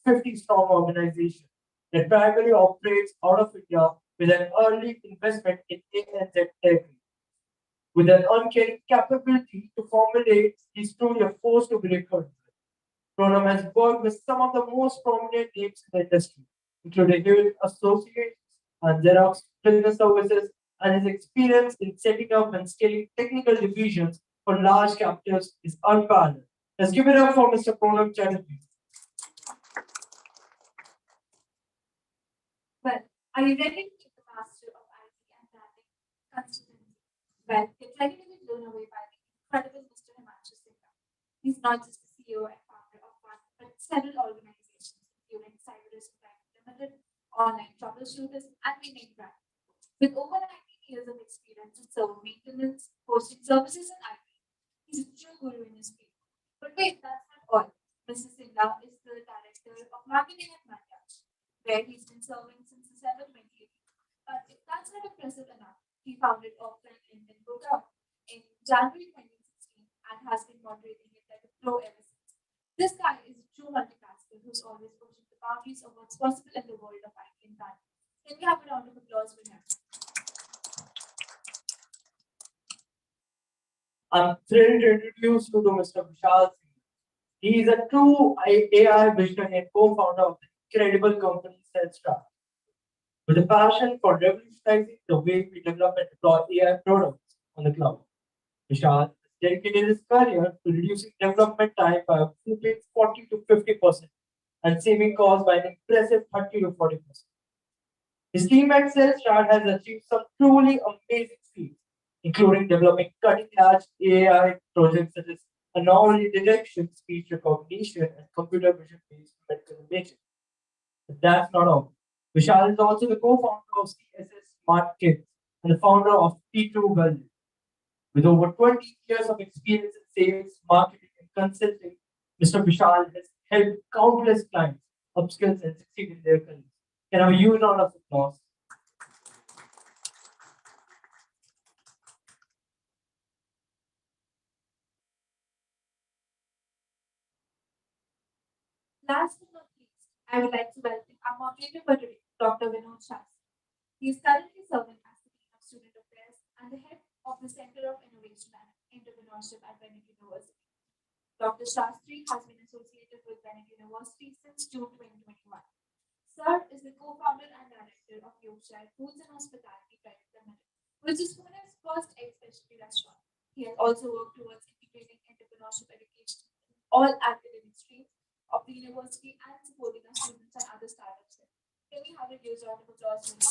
150-strong organization that primarily operates out of India with an early investment in ANZ territory. With an uncaring capability to formulate his story, a force to be reckoned with. Pronam has worked with some of the most prominent names in the industry, including Hill Associates and Xerox Business Services, and his experience in setting up and scaling technical divisions for large captives is unparalleled. Let's give it up for Mr. Pronam Chatterjee. Well, are you ready to be the master of IT and branding consistency? Well, get ready to be blown away by the incredible Mr. Himanshu Singla. He's not just the CEO and founder of one, but several organizations, including Cyberus Private Limited, Online Troubleshooters, and Vinod Brand. With over 19 years of experience in server maintenance, hosting services, and IT, he's a true guru in his field. But wait, that's not all. Mr. Singla is the director of marketing at Marriott, where he's been serving since December 2018. But if that's not impressive enough, he founded Offline LinkedIn Program in January 2016 and has been moderating it like a pro ever since. This guy is a true multitasker who's always pushing the boundaries of what's possible in the world of IT and branding. Can we have a round of applause for him? I'm thrilled to introduce you to Mr. Vishal. He is a true AI visionary and co-founder of the incredible company Shastri. With a passion for revolutionizing the way we develop and deploy AI products on the cloud. Vishal has dedicated his career to reducing development time by a whopping 40 to 50% and saving costs by an impressive 30 to 40%. His team at Shastri has achieved some truly amazing feats, including developing cutting-edge AI projects such as anomaly detection, speech recognition, and computer vision-based medical imaging. But that's not all. Vishal is also the co-founder of CSS Smart Kids and the founder of T2 Value. With over 20 years of experience in sales, marketing, and consulting, Mr. Vishal has helped countless clients upskill and succeed in their careers. Can I have a huge round of applause? Last but not least, I would like to welcome our moderator for today, Dr. Vinod Shastri. He is currently serving as the Dean of Student Affairs and the head of the Center of Innovation and entrepreneurship at Bennett University. Dr. Shastri has been associated with Bennett University since June 2021. Sir is the co-founder and director of Yorkshire Foods and Hospitality Private Limited, which is Pune's first egg specialty restaurant. He has also worked towards integrating entrepreneurship education in all academic streams of the university and supporting our students and other startups there. Can we have a huge round of applause for him?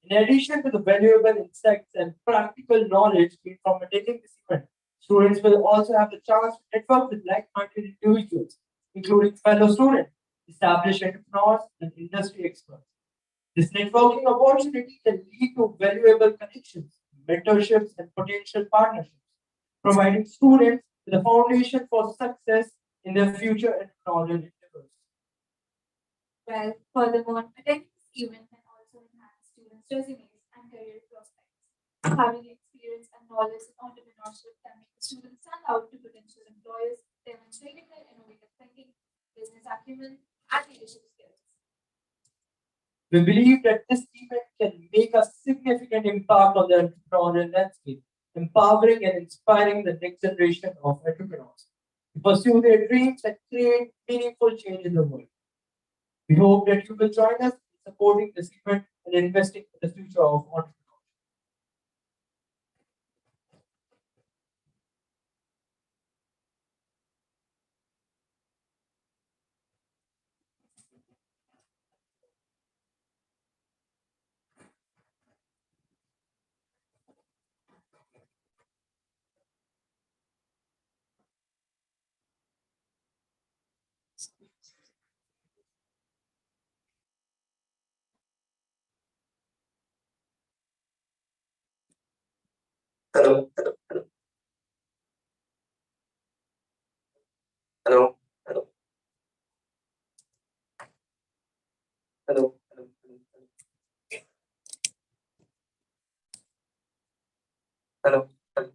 In addition to the valuable insights and practical knowledge gained from attending this event, students will also have the chance to network with like-minded individuals, including fellow students, established entrepreneurs, and industry experts. This networking opportunity can lead to valuable connections, mentorships, and potential partnerships, providing students with a foundation for success in their future entrepreneurial endeavors. Well, furthermore, attending this event can also enhance students' resumes and career prospects. Having experience and knowledge in entrepreneurship can make the students stand out to potential employers, demonstrating their innovative thinking, business acumen, and leadership skills. We believe that this event can make a significant impact on the entrepreneurial landscape, empowering and inspiring the next generation of entrepreneurs to pursue their dreams and create meaningful change in the world. We hope that you will join us in supporting this event and investing in the future of entrepreneurship. Hello, hello, hello, hello, hello, hello, hello, hello, hello.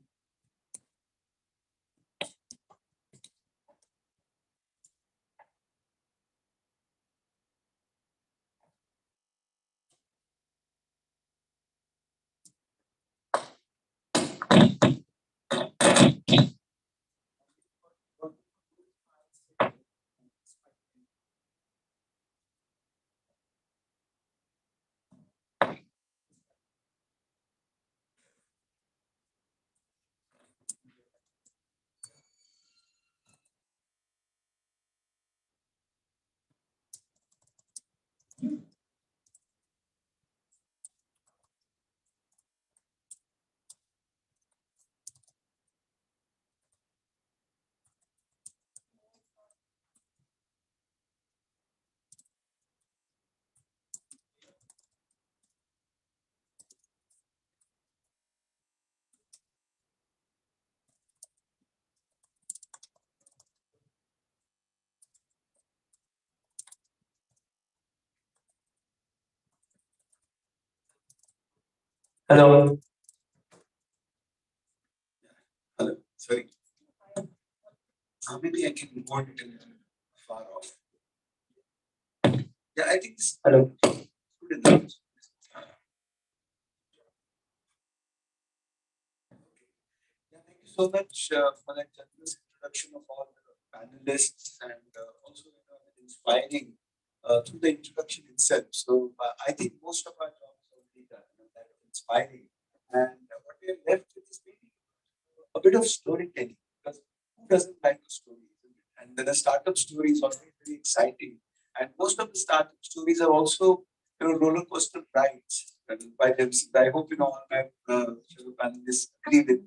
Hello. Hello, sorry. Maybe I can want it a little far off. Yeah, I think this Hello. good enough. Yeah, thank you so much for that generous introduction of all the panelists and also inspiring through the introduction itself. So I think most of our job is already done, that is inspiring. And what we are left with is maybe a bit of storytelling, because who doesn't like a story, isn't it? And then the startup story is always very exciting. And most of the startup stories are also roller coaster rides by themselves. I hope all my fellow panelists agree with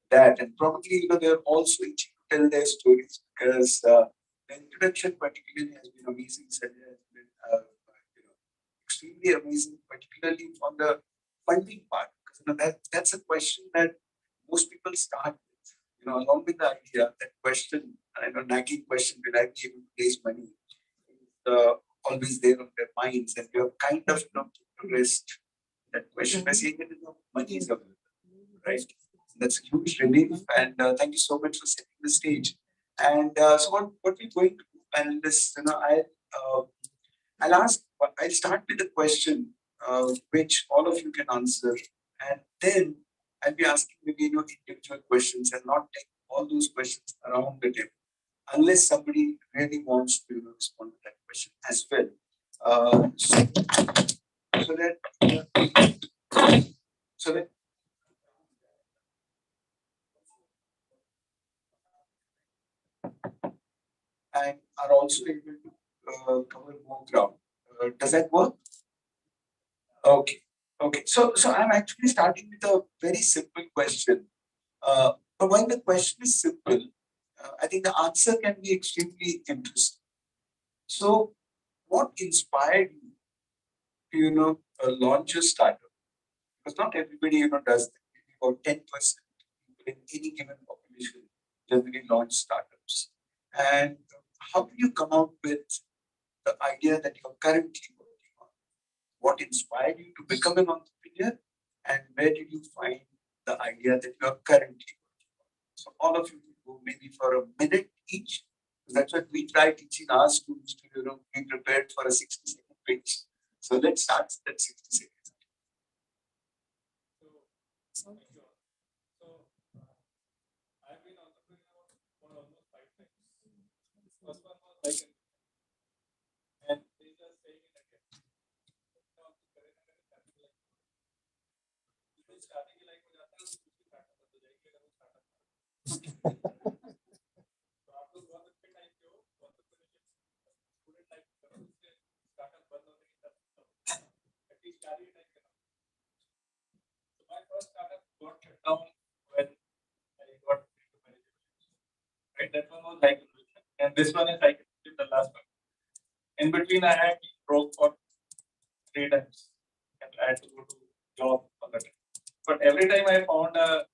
that. And probably they're also itching to tell their stories, because the introduction particularly has been amazing. Sanjay has been extremely amazing, particularly on the funding part. Because that's a question that most people start with. Along with the idea, that question, nagging question, will I be able to raise money? Uh, Always there on their minds, and we have kind of put to rest that question by saying that money is available, right? That's a huge relief, and thank you so much for setting the stage. And so, what we're going to do, and this, I'll ask, I'll start with a question. which all of you can answer. And then I'll be asking maybe individual questions and not take all those questions around the table, unless somebody really wants to respond to that question as well. So that and are also able to cover more ground. Does that work? Okay. Okay. So I'm actually starting with a very simple question. But when the question is simple, I think the answer can be extremely interesting. So, what inspired you to launch a startup? Because not everybody does that. Maybe about 10% people in any given population generally launch startups. And how did you come out with the idea that you're currently working on? What inspired you to become an entrepreneur? And where did you find the idea that you're currently working on? So all of you will go maybe for a minute each. That's what we try teaching our students to be prepared for a 60-second pitch. So let's start that 60 seconds. So, I've been entrepreneur for almost 5 times. First one was like, and they just saying it again. Starting like हो जाता है उसकी startup हो जाएगी अगर वो startup तो आप लोग बहुत अच्छे टाइम पे हो स्टूडेंट लाइफ करो उससे startup बंद होने की तरफ एटलीस्ट carry टाइम करो. So my first startup got shut down when I got into management. Right, that one was like, and this one is like the last one. In between, I had been broke for 3 times, and I had to go to job all the time. But every time I found a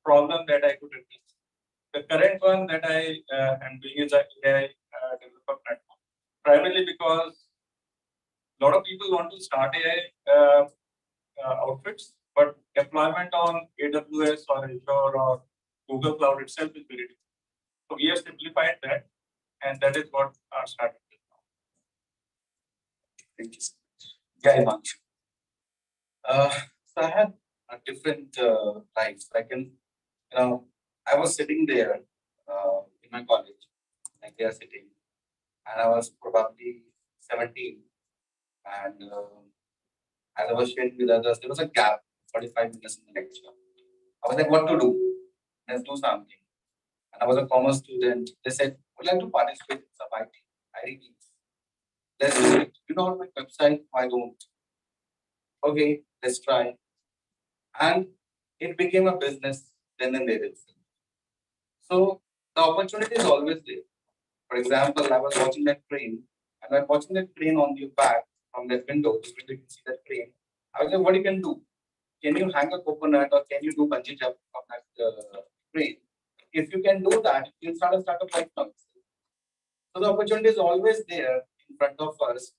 problem that I could address. The current one that I am doing is a AI developer platform, primarily because a lot of people want to start AI outfits, but deployment on AWS or Azure or Google Cloud itself is very difficult. So we have simplified that, and that is what our startup is now. Thank you so much. Yeah, Himanshu. So I had a different life. I was sitting there in my college, like they are sitting, and I was probably 17. And as I was sharing with others, there was a gap, 45 minutes in the lecture. I was like, what to do? Let's do something. And I was a commerce student. They said, would you like to participate in some IT? Let's do it. You know, on my website, why don't? Okay, let's try. And it became a business then and there itself. So the opportunity is always there. For example, I was watching that train, and while watching that train on the back from that window, you can see that train. I was like, what you can do? Can you hang a coconut or can you do bungee jump from that train? If you can do that, you can start a startup right now. So the opportunity is always there in front of us.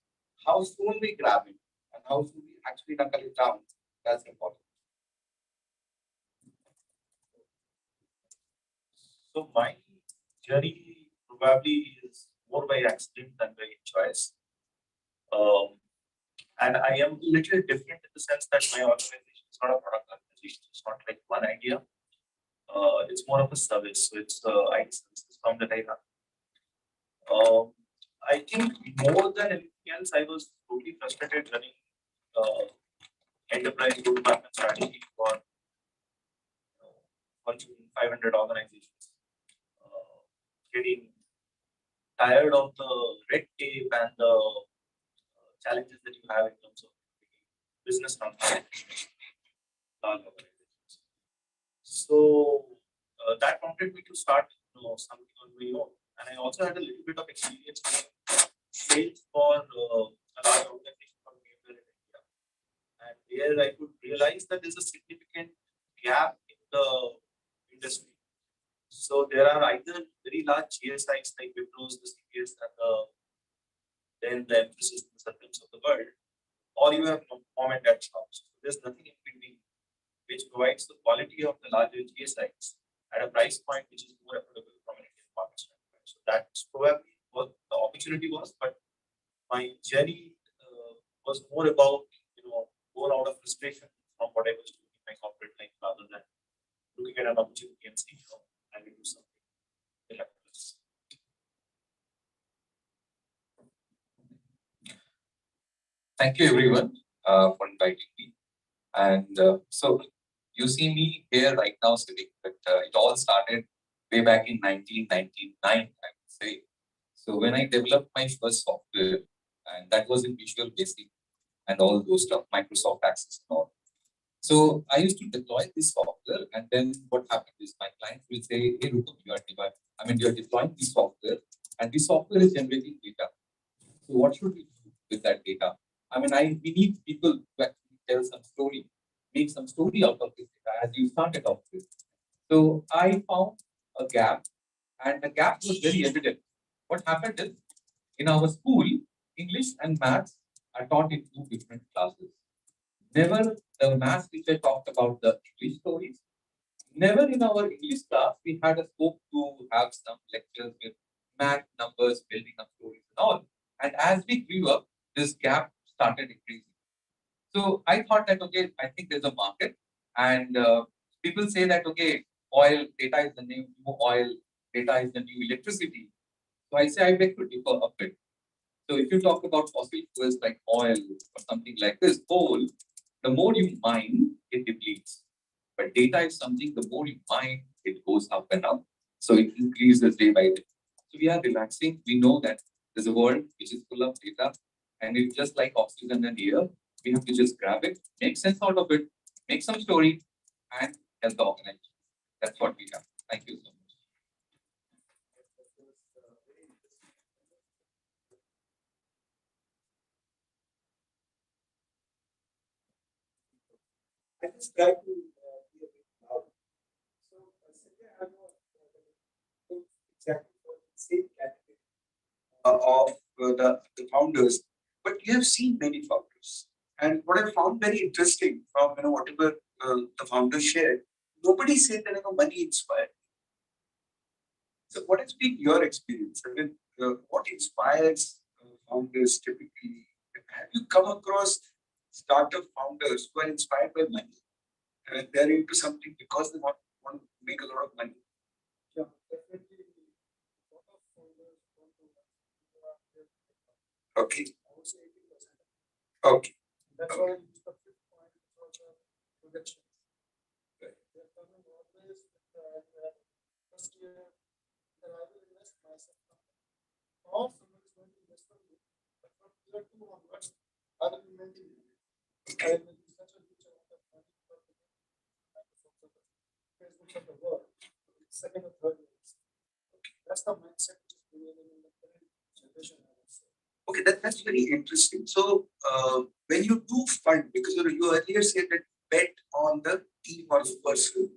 How soon we grab it and how soon we actually knuckle it down, that's important. So my journey probably is more by accident than by choice. And I am a little different in the sense that my organization is not a product organization. It's not like one idea. It's more of a service. So it's the IT services firm that I run. I think more than anything else, I was totally frustrated running enterprise roadmap and strategy for Fortune 500 organizations. Getting tired of the red tape and the challenges that you have in terms of business transformation, large organizations. So that prompted me to start something on my own. And I also had a little bit of experience in sales for a large organization for India. And there I could realize that there's a significant gap in the industry. So there are either very large GSIs like Wipros, the CPS, and then the emphasis in the systems of the world, or you have mom and dad shops. So there's nothing in between, which provides the quality of the larger GSIs at a price point which is more affordable from an Indian market standpoint. So that's probably what the opportunity was, but my journey was more about, more out of frustration from what I was doing in my corporate life rather than looking at an opportunity and saying, I will do something miraculous. Thank you everyone for inviting me. And so you see me here right now sitting, but it all started way back in 1999, I would say. So when I developed my first software, and that was in Visual Basic and all those stuff, Microsoft Access and all. So I used to deploy this software, and then what happened is my client will say, "Hey, Rupam, you are deploying this software, and this software is generating data. So what should we do with that data? We need people to actually tell some story, make some story out of this data as you started off with." So I found a gap, and the gap was very evident. What happened is, in our school, English and maths are taught in two different classes. Never the maths teacher talked about the English stories. Never in our English class we had a scope to have some lectures with math, numbers, building up stories and all. And as we grew up, this gap started increasing. So I thought that, okay, I think there's a market, and people say that, okay, oil data is the new oil, data is the new electricity. So I say I beg to differ a bit. So if you talk about fossil fuels like oil or something like this, coal, the more you mine, it depletes. But data is something, the more you mine, it goes up and up. So it increases day by day. So we are relaxing. We know that there's a world which is full of data, and it's just like oxygen and air. We have to just grab it, make sense out of it, make some story, and help the organization. That's what we have. Thank you so much. I just try to be a bit loud. So, Sanjay, I'm not exactly for the same category of the founders, but you have seen many founders. And what I found very interesting from whatever the founders shared, nobody said that money inspired. So, what has been your experience? What inspires founders typically? Have you come across startup founders who are inspired by money? And they're into something because they want to make a lot of money. Yeah, definitely. Okay. Okay. That's why I use the fifth point for the projections. Right. They're coming always with the first year that I will invest myself. Or somebody is going to invest from you. But from year two onwards, I will be making it. I will be such a huge amount of money for the Facebook of the world. Second or third years. That's the mindset which is prevailing in the current generation, I would say. Okay, that's very interesting. So when you do fund, because you earlier said that bet on the team or the person,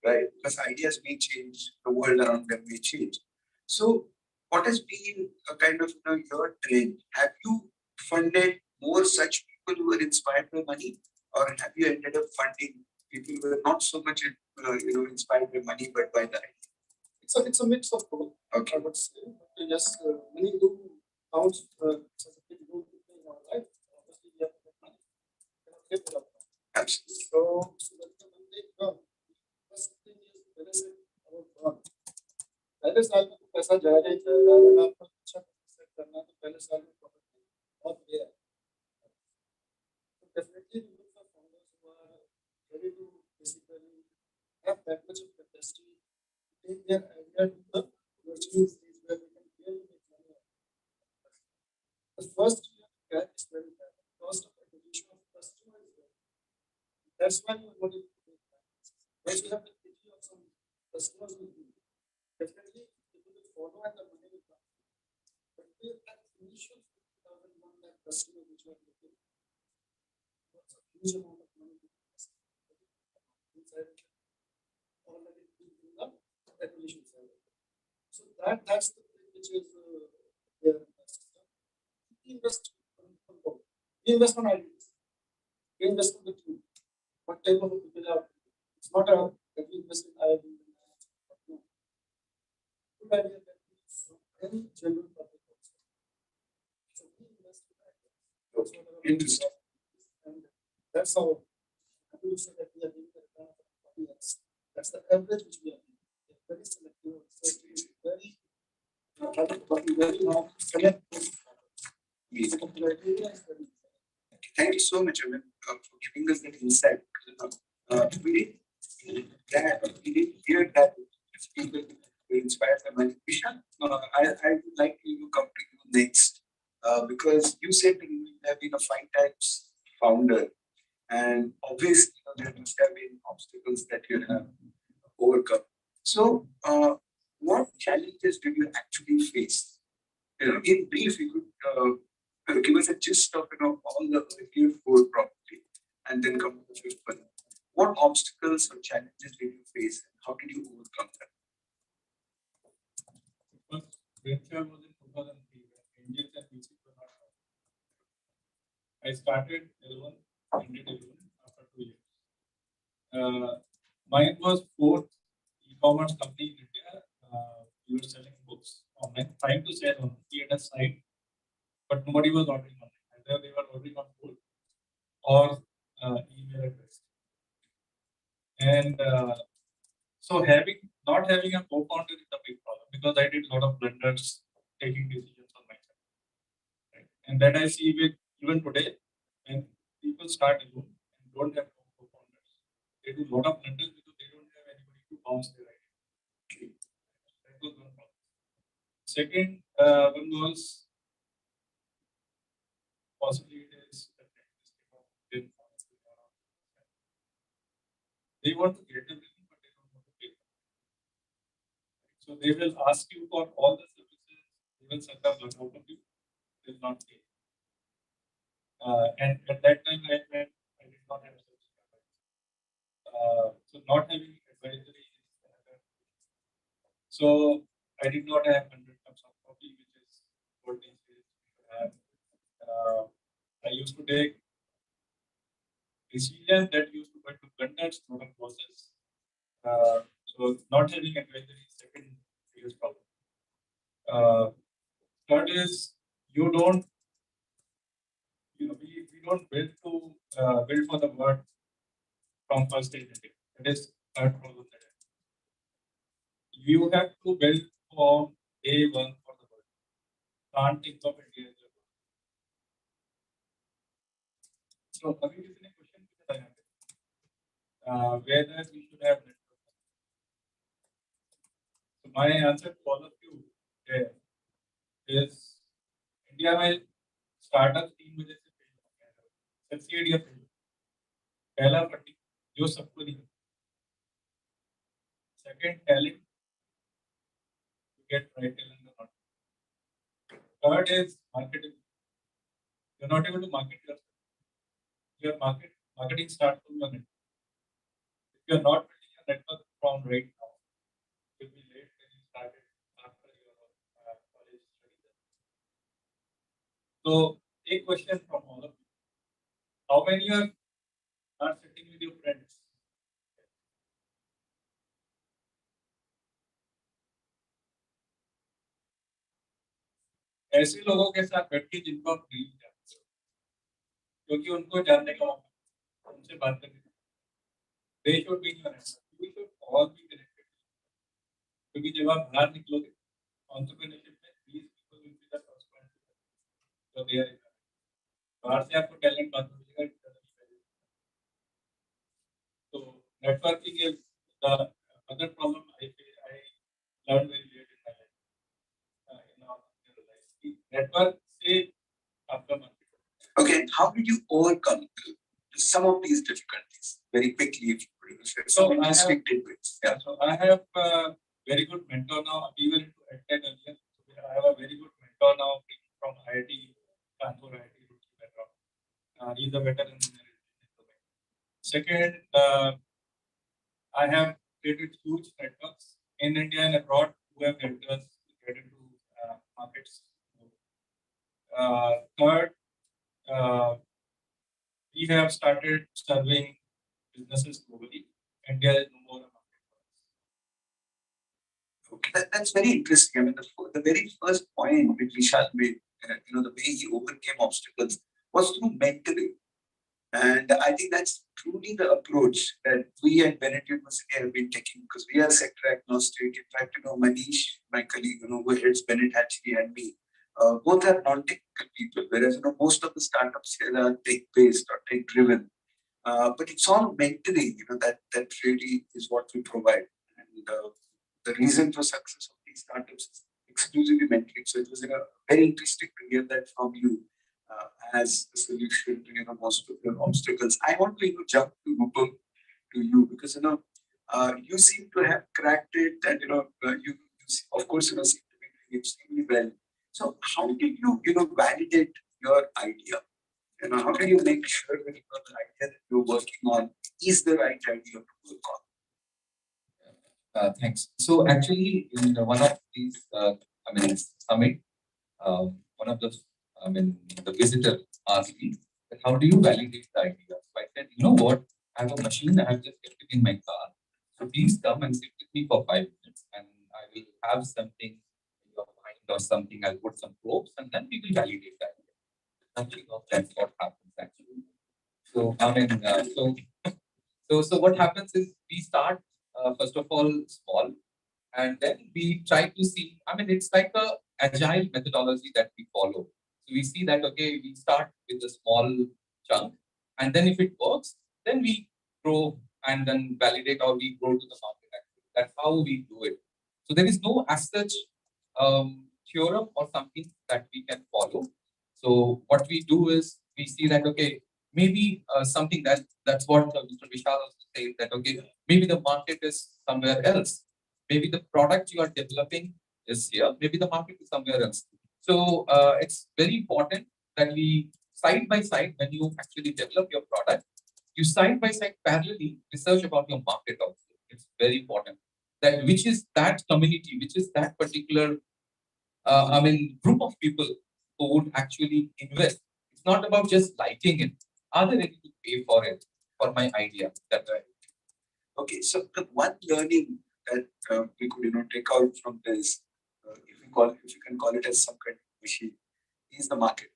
right? Because ideas may change, the world around them may change. So what has been a kind of your trend? Have you funded more such people who were inspired by money, or have you ended up funding people who are not so much inspired by money but by the idea? It's a mix of both. Okay. I would say. Yes, money do counts as a big role in our life. Obviously, we have to get money. We cannot live without money. Absolutely. So that's the Monday come. First thing is there is our burn. पहले साल में तो पैसा जाएगा ही जाएगा अगर आपको अच्छा सेट करना है तो पहले साल में प्रॉफिट बहुत गया है तो definitely we look for founders who are ready to basically have that much of capacity to take their idea to the virtual stage where they can really make money out of it. The first year gap is very bad. The cost of acquisition of customer is very bad. That's why you want to make money. Once you have the pity of some customers with you, definitely people will follow and the money will come. But with that initial 50,000 that customer which you are looking, that's a huge amount of money to invest. Inside already in the acquisition side. So that's the thing which is there in the system. We invest on both. We invest on ideas. We invest on the tool. What type of people are? It's not a that we invest in ideas. Good idea that we from any general public also. So we invest in ideas. That's what our Interesting. And that's how I will say that we are giving the return of 40x. That's the average which we are giving. It's very selective, so it is very now select this. So the criteria is very Thank you so much, Amit, for giving us that insight. We didn't hear that people were inspired by money. Vishal, I would like to come to you next because you said that you have been a 5 times founder, and obviously there must have been obstacles that you have overcome. So, what challenges did you actually face? In brief, you could give us a gist of all the earlier four probably, and then come to the fifth one. What obstacles or challenges did you face, and how did you overcome them? First venture was in 2003 when engines and PCs were not out. I started L1, ended L1 after 2 years. Mine was fourth e-commerce company in India. We were selling books online, trying to sell on. We had a site, but nobody was ordering online. Either they were ordering on phone or email address. And so not having a co-founder is a big problem because I did a lot of blunders taking decisions on myself. Right? And that I see with even today, when people start alone and don't have co-founders, they do a lot of blunders because they don't have anybody to bounce their idea. That was one problem. Second one was possibly it is they want to get everything, but they don't want to pay. So they will ask you for all the services, they will set up out of you, they will not pay. And at that time, I did not have such. So not having advisory is another. So I did not have 100 cups of coffee, which is what these days people have. I used to take decisions that used to go to blunders, not on process. So not having advisory is second biggest problem. Third is we don't build for the word from first day. That is third problem that I have. You have to build from day one for the word. Can't think of India as a word. So coming to the question that I have, whether we should have network. So my answer to all of you there is India में startup 3 वजह से fail हो गया है. Succeed या fail. पहला funding जो सबको नहीं. Second, talent. You get right talent or not. Third is marketing. You're not able to market yourself. Your marketing starts from your network. If you're not building a network from right now, you'll be late when you started after your college studies. So, a question from all of you. How many are sitting with your friends? ऐसे लोगों के साथ बैठ के जिनको आप dream जानते हो, क्योंकि उनको जानने का मौका, उनसे बात करने का, they should be in your network. You should all be connected. क्योंकि जब आप बाहर निकलोगे, entrepreneurship में these people will be the first point. So they are बाहर से आपको talent बात मिलेगा. So networking is the other problem I learned very late in my life. In our life, network से आपका market. Okay, how did you overcome some of these difficulties? Very quickly, if you could share some interesting tidbits. Yeah. So I have a very good mentor now. We were into EdTech earlier. So I have a very good mentor now from IIT, Kanpur IIT background. He's a veteran in the domain. Second, I have created huge networks in India and abroad who have helped us get into markets. Third, we have started serving businesses globally. India is no more a market for us. Okay, that's very interesting. I mean, the very first point which Vishal made, the way he overcame obstacles, was through mentoring. And I think that's truly the approach that we at Bennett University have been taking, because we are sector agnostic. In fact, Manish, my colleague, who heads Bhattacharjee, and me, both are non-technical people, whereas most of the startups here are tech-based or tech-driven. But it's all mentoring, that really is what we provide. And the reason for success of these startups is exclusively mentoring. So it was very interesting to hear that from you as a solution to most of your obstacles. I want to jump to Rupam, to you, because you seem to have cracked it, and of course seem to be doing extremely well. So how did you validate your idea? How do you make sure that the idea that you're working on is the right idea to work on? Thanks. So actually, in one of these, summit, one of the visitor asked me, that how do you validate the idea? So I said, you know what? I have a machine. I have just kept it in my car. So please come and sit with me for 5 minutes, and I will have something in your mind or something. I'll put some probes, and then we will validate that. Nothing of that's what happens actually. So so what happens is we start first of all small, and then we try to see. It's like a agile methodology that we follow. So we see that okay, we start with a small chunk, and then if it works, then we grow and then validate, or we grow to the market. Actually, that's how we do it. So there is no as such theorem or something that we can follow. So what we do is we see that okay, maybe something that's what Mr. Vishal also said, that okay, maybe the market is somewhere else. Maybe the product you are developing is here. Maybe the market is somewhere else. So it's very important that we side by side, when you actually develop your product, you side by side parallelly research about your market also. It's very important that which is that community, which is that particular group of people who would actually invest. It's not about just liking it. Are they ready to pay for it, for my idea? That's right. Okay, so the one learning that we could take out from this, if you can call it as some kind of machine, is the market.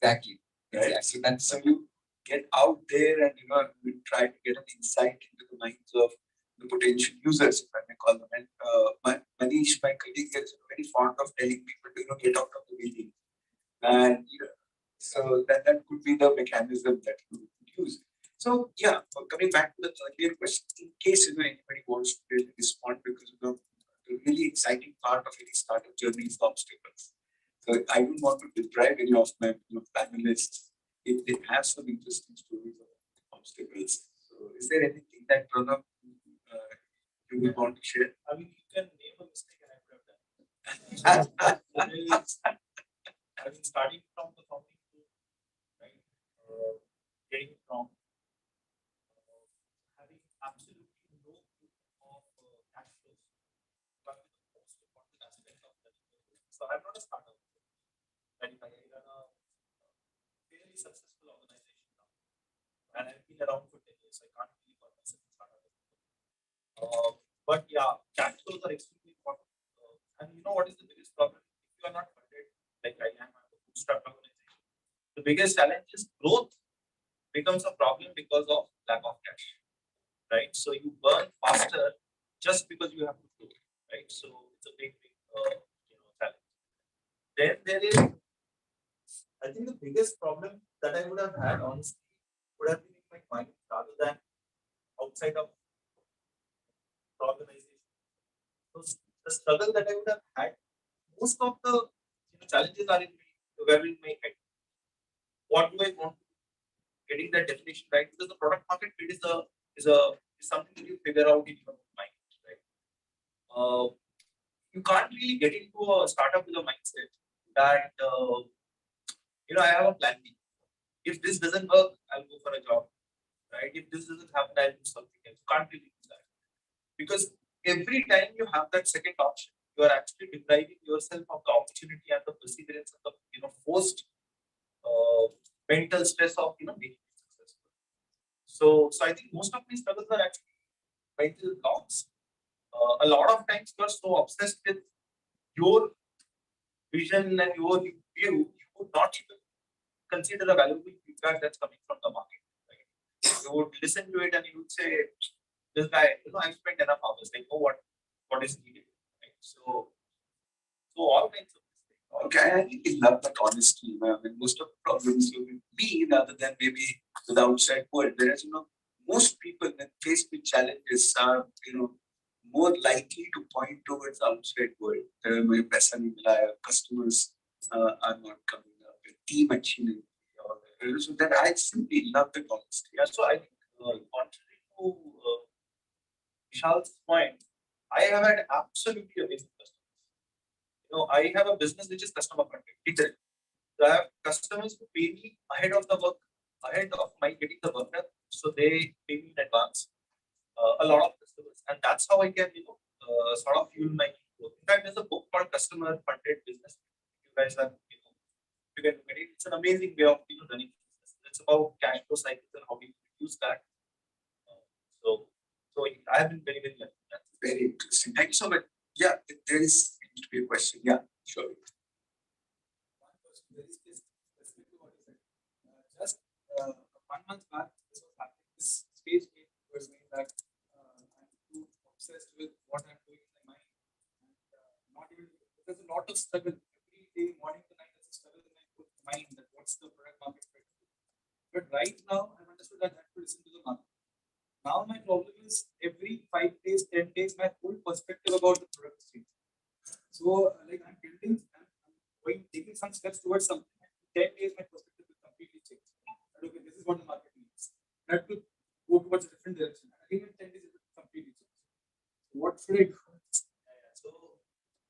Exactly. Right. Exactly. So you get out there and you try to get an insight into the minds of the potential users, if I may call them. And Manish, my colleague, is very fond of telling people to get out of the meeting, and so that could be the mechanism that you would use. So yeah, coming back to the earlier question, in case anybody wants to really respond, because the really exciting part of any startup journey is the obstacles. So I don't want to deprive any of my panelists if they have some interesting stories of obstacles. So is there anything that Pronam you would want to share? You can name a mistake and I would have done. Starting from the founding group, right? Getting from having absolutely no proof of cash flows, but the most important aspect of that. So I'm not a startup, right? I run a fairly successful organization now, and I've been around for 10 years. So I can't really call myself a startup. But yeah, cash flows are extremely important. And you know what is the biggest problem? If you are not funded, like I am, I'm a bootstrap organization. The biggest challenge is growth becomes a problem because of lack of cash, right? So you burn faster just because you have to grow, right? So it's a big challenge. Then there is, I think the biggest problem that I would have had, honestly, would have been in my mind rather than outside of organization. So the struggle that I would have had, most of the challenges are in my head. What do I want? Getting that definition right, because the product market fit is something that you figure out in your mind, right? You can't really get into a startup with a mindset that I have a plan B. If this doesn't work, I'll go for a job, right? If this doesn't happen, I'll do something else. You can't really do that, because every time you have that second option, you are actually depriving yourself of the opportunity and the perseverance and the forced mental stress of making it successful. So I think most of these struggles are actually mental blocks. A lot of times you are so obsessed with your vision and your view, you would not even consider the valuable feedback that's coming from the market. Right? You would listen to it and you would say, this guy, I've spent enough hours. Like, oh, what is needed? Right? So all kinds of things. Okay, I really love that honesty. I mean, most of the problems with me rather than maybe with the outside world. Whereas, most people when faced with challenges are, more likely to point towards the outside world. My पैसा नहीं मिला है, customers are not coming up, a team अच्छी नहीं है. So that I simply love the honesty. Yeah, so I think contrary to Vishal's point, I have had absolutely amazing customers. I have a business which is customer funded. So I have customers who pay me ahead of my getting the work done. So they pay me in advance. A lot of customers, and that's how I can, sort of fuel my growth. In fact, there's a book called Customer Funded Business. You guys have, you can look at it. It's an amazing way of running business. It's about cash flow cycles and how we use that. So I have been very, very lucky. That's very interesting. Thank you so much. Yeah, there is to be a question. Yeah, sure. One question, very specific to what you said. Just 1 month back, this was happening. This stage was saying that I'm too obsessed with what I'm doing in my mind. And not even, there's a lot of struggle. Every day, morning to night, there's a struggle in my mind that what's the product market fit. But right now, I've understood that I have to listen to the market. Now my problem is every 5 days, 10 days, my whole perspective about the product changes. So like I'm taking some steps towards something. In 10 days, my perspective will completely change. Okay, this is what the market needs. I have to go towards a different direction. Again, in 10 days, it will completely change. So what should I do?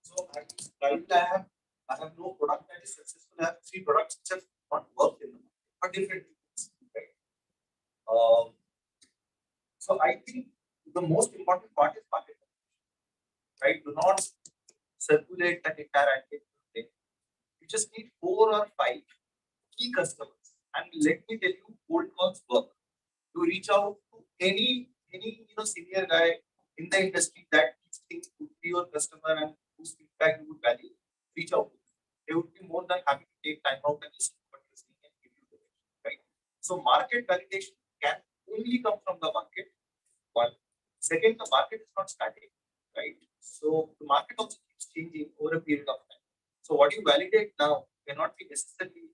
So I have no product that is successful. I have 3 products which have not worked in the market, but different things, right? So I think the most important part is market, right? Do not circulate that entire idea. You just need 4 or 5 key customers, and let me tell you, cold calls work. You reach out to any senior guy in the industry that you think would be your customer and whose feedback you would value. Reach out to them. They would be more than happy to take time out and listen to what you're saying and give you the right. So market validation can only come from the market. One. Second, the market is not static, right? So the market also keeps changing over a period of time. So what you validate now may not be necessarily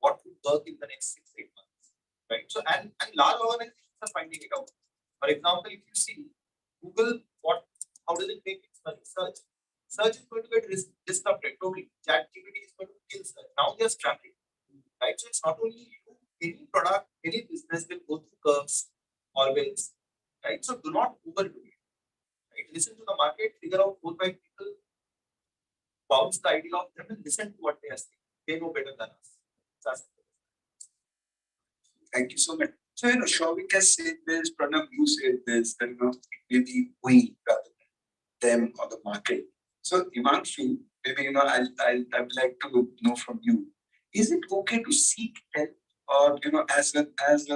what will work in the next 6-8 months, right? So and large organizations are finding it out. For example, if you see Google, how does it make its money? Search. Search is going to get disrupted totally. Chatterjee is going to kill search. Now they are scrambling, right? So it's not only you, any product, any business will go through curves always, right? So do not overdo it, right? Listen to the market, figure out 4 or 5 people, bounce the idea of them and listen to what they are saying. They know better than us. Thank you so much. So, Shavik has said this, Pronam, you said this, that, maybe we rather than them or the market. So, Himanshu, maybe, I'd like to know from you, is it okay to seek help? Or, as a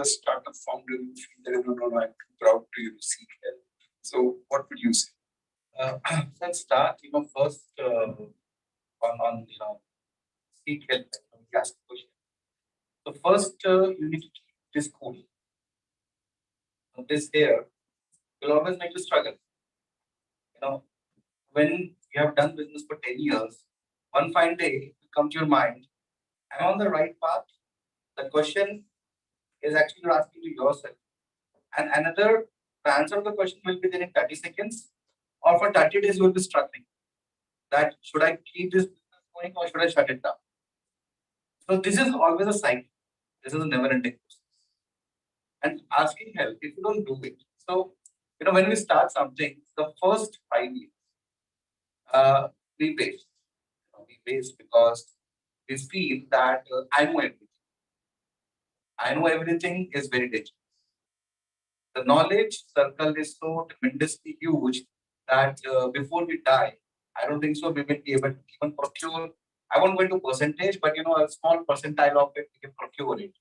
startup founder, you feel that, no, I'm too proud to seek help. So, what would you say? Let's start, first on seek help. Ask the question. So first, you need to keep this cool. This here will always make you struggle. When you have done business for 10 years, one fine day it comes to your mind, am I on the right path? The question is actually you're asking to yourself. And the answer to the question will be there in 30 seconds, or for 30 days you will be struggling. That should I keep this business going or should I shut it down? So this is always a cycle. This is a never-ending process. And asking help, if you don't do it. So, when we start something, the first 5 years, we waste. We waste because we feel that I know everything. I know everything is very dangerous. The knowledge circle is so tremendously huge that before we die, I don't think so we will be able to even procure. I won't go into percentage, but a small percentile of it, we can procure it.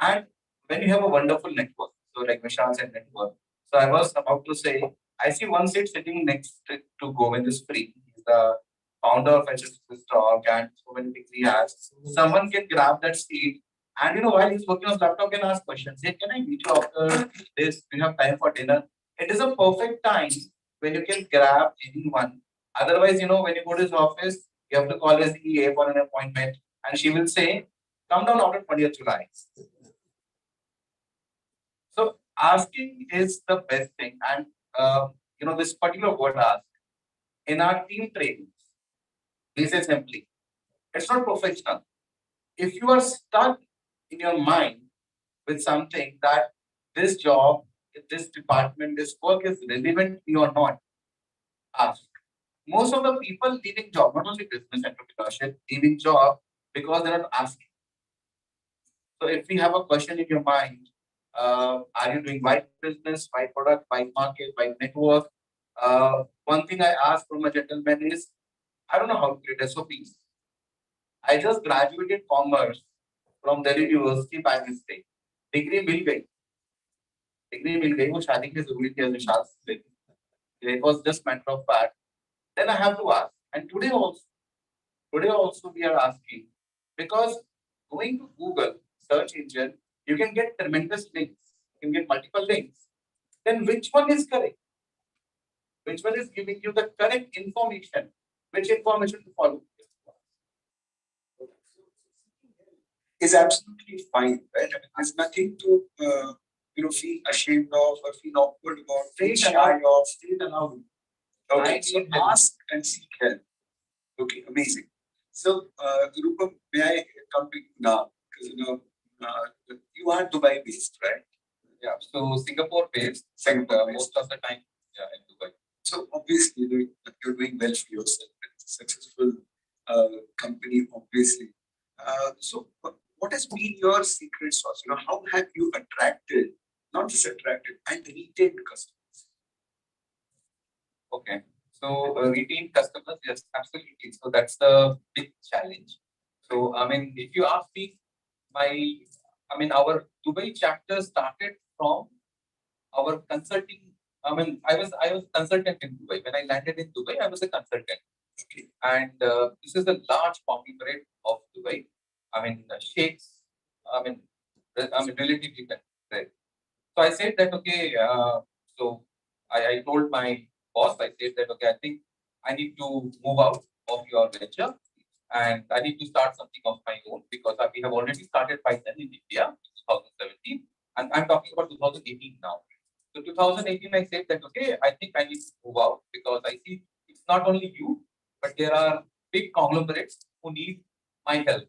And when you have a wonderful network, so like Vishal said, network. So I was about to say, I see one seat sitting next to Govind is free. He's the founder of HSS Stock and so many things he has. Someone can grab that seat and while he's working on his laptop can ask questions. Say, can I meet you after this? Do you have time for dinner? It is a perfect time when you can grab anyone. Otherwise, when you go to his office, you have to call his EA for an appointment and she will say, come down after 20th July. So asking is the best thing. And this particular word ask in our team trainings, we say simply, it's not professional. If you are stuck in your mind with something that this job, this department, this work is relevant to you or not, ask. Most of the people leaving job, not only business entrepreneurship, leaving job because they're not asking. So if we have a question in your mind, are you doing right business, right product, right market, right network? One thing I asked from a gentleman is, I don't know how to create SOPs. I just graduated commerce from Delhi University by mistake. Degree मिल गई. Degree मिल गई. वो शादी की जरूरी थी विशाल से. It was just matter of fact. Then I have to ask. And today also we are asking because going to Google search engine, you can get tremendous links. You can get multiple links. Then which one is correct? Which one is giving you the correct information? Which information to follow? Is absolutely fine, right? I mean, there's nothing to feel ashamed of or feel awkward about, feel shy of. Stay allowed. Okay, so ask and seek help. Okay, amazing. So, Rupam, may I come to you now? Because you are Dubai based, right? Yeah, so Singapore based, most of the time, yeah, in Dubai. So obviously you're doing well for yourself. It's a successful company, obviously. So what has been your secret sauce? How have you attracted, not just attracted, and retained customers? Okay, so retained customers, yes, absolutely. So that's the big challenge. So I mean, if you ask me, our Dubai chapter started from our consulting. I mean, I was consultant in Dubai. When I landed in Dubai, I was a consultant. Okay. And this is a large conglomerate of Dubai. I mean, sheikhs. I mean, relatively right. So I said that okay. So I told my boss. I said that okay. I think I need to move out of your venture, and I need to start something of my own because we have already started by then in India, 2017, and I'm talking about 2018 now. So 2018, I said that okay, I think I need to move out because I see it's not only you, but there are big conglomerates who need my help,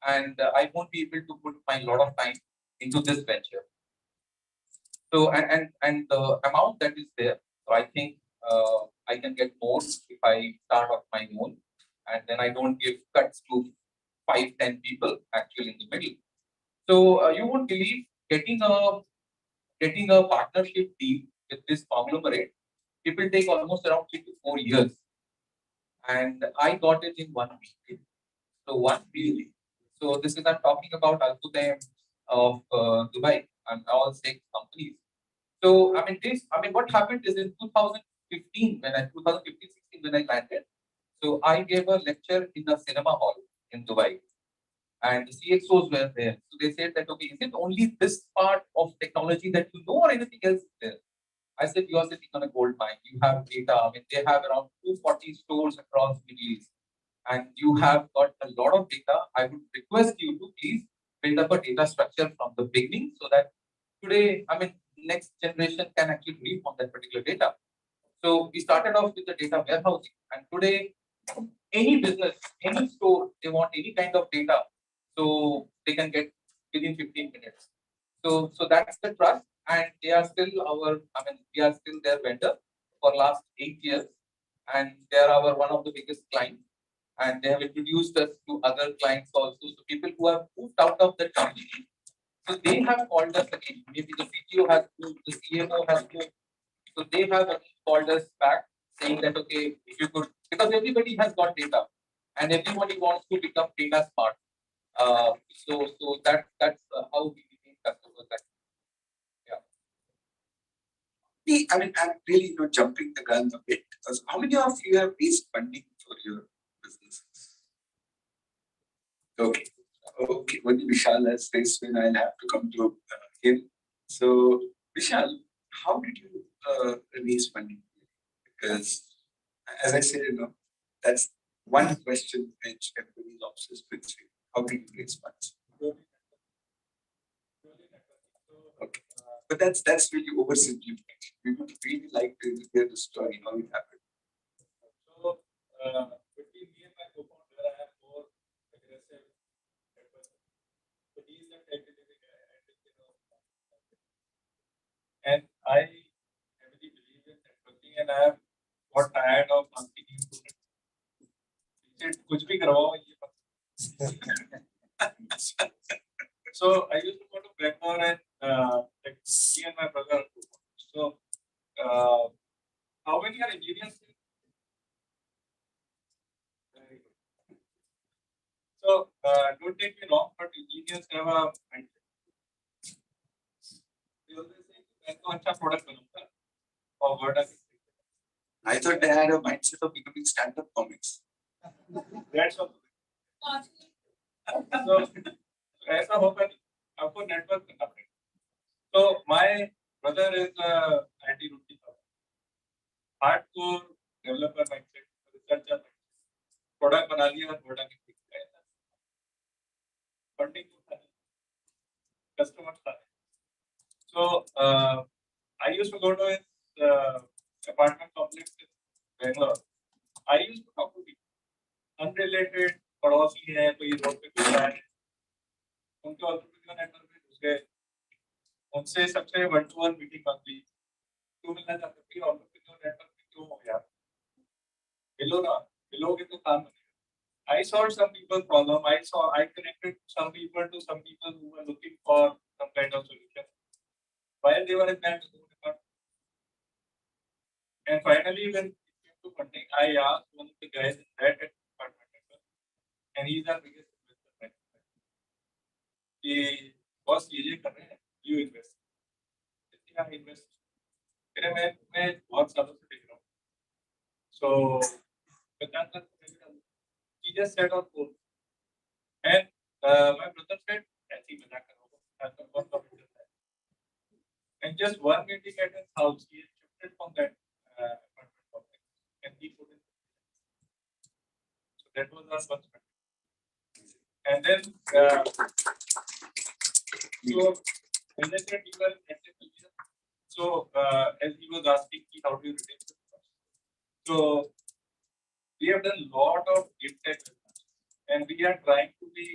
and I won't be able to put my lot of time into this venture. So and the amount that is there, so I think I can get more if I start off my own, and then I don't give cuts to 5-10 people actually in the middle. So you won't believe getting a partnership deal with this conglomerate. It will take almost around 3 to 4 years, and I got it in 1 week. So 1 week. So this is I'm talking about Al of Dubai and all 6 companies. So what happened is in 2015 2015-16 when I landed. So I gave a lecture in a cinema hall in Dubai, and the CXOs were there. So they said that okay, is it only this part of technology that you know, or anything else is there? I said you are sitting on a gold mine. You have data. I mean, they have around 240 stores across Middle East, and you have got a lot of data. I would request you to please build up a data structure from the beginning so that today, next generation can actually read from that particular data. So we started off with the data warehousing, and today, any business, any store, they want any kind of data, so they can get within 15 minutes. So that's the trust, and they are still we are still their vendor for last 8 years, and they are our one of the biggest clients, and they have introduced us to other clients also. So people who have moved out of the company, so they have called us again. Maybe the CTO has moved, the CMO has moved. So they have again called us back saying that, okay, if you could, because everybody has got data and everybody wants to become data smart. So that's how we became customers. Yeah. I'm really jumping the gun a bit. Because how many of you have raised funding for your businesses? Okay. Okay. When Vishal has this, when I'll have to come to him. So, Vishal, how did you raise money? Because, as I said, that's one question which everybody is obsessed with. How did you raise funds? Okay. But that's really oversimplified. We would really like to hear the story, how it happened. So, between me and my co-founder, I have more aggressive network. So he's the tech-related guy, and I heavily believe in networking, and I have got tired of asking you to कुछ भी करवाओ ये So I used to go to Bangalore and like me and my brother. So how many are engineers? Very good. So don't take me wrong, but engineers have a mindset. They always say मैं तो अच्छा product बनाऊंगा और what I thought they had a mindset of becoming stand-up comics. That's all. So ऐसा होगा नहीं, आपको network करना पड़ेगा. So my brother is a IT rookie, hardcore developer mindset, researcher mindset. Product बना लिया और product funding customers. So I used to go to his apartment complex in Bangalore. I used to talk to people unrelated, पड़ोसी हैं, कोई road पे घूम रहा है, उनके ऑल्टरनेटिव नेटवर्क में घुस गए, उनसे सबसे वन टू वन मीटिंग मांगी, क्यों मिलना चाहते थे, ऑल्टरनेटिव नेटवर्क में क्यों हो गया, मिलो ना, मिलोगे तो काम बनेगा. I solved some people's problem. I connected some people to some people who were looking for some kind of solution while they were in that department. And finally, when it came to funding, I asked one of the guys in that department, and he's our biggest investor. कि boss ये कर रहे हैं, you invest. I invest. फिर मैं बहुत सालों से देख रहा हूँ. So he just said on phone, and my brother said, "ऐसी मजाक करो." And just one meeting at his house, he shifted from that apartment complex, and he put in. So that was our first meeting. And then so as he was asking me, how do you retain the trust? So we have done a lot of deep tech business, and we are trying to be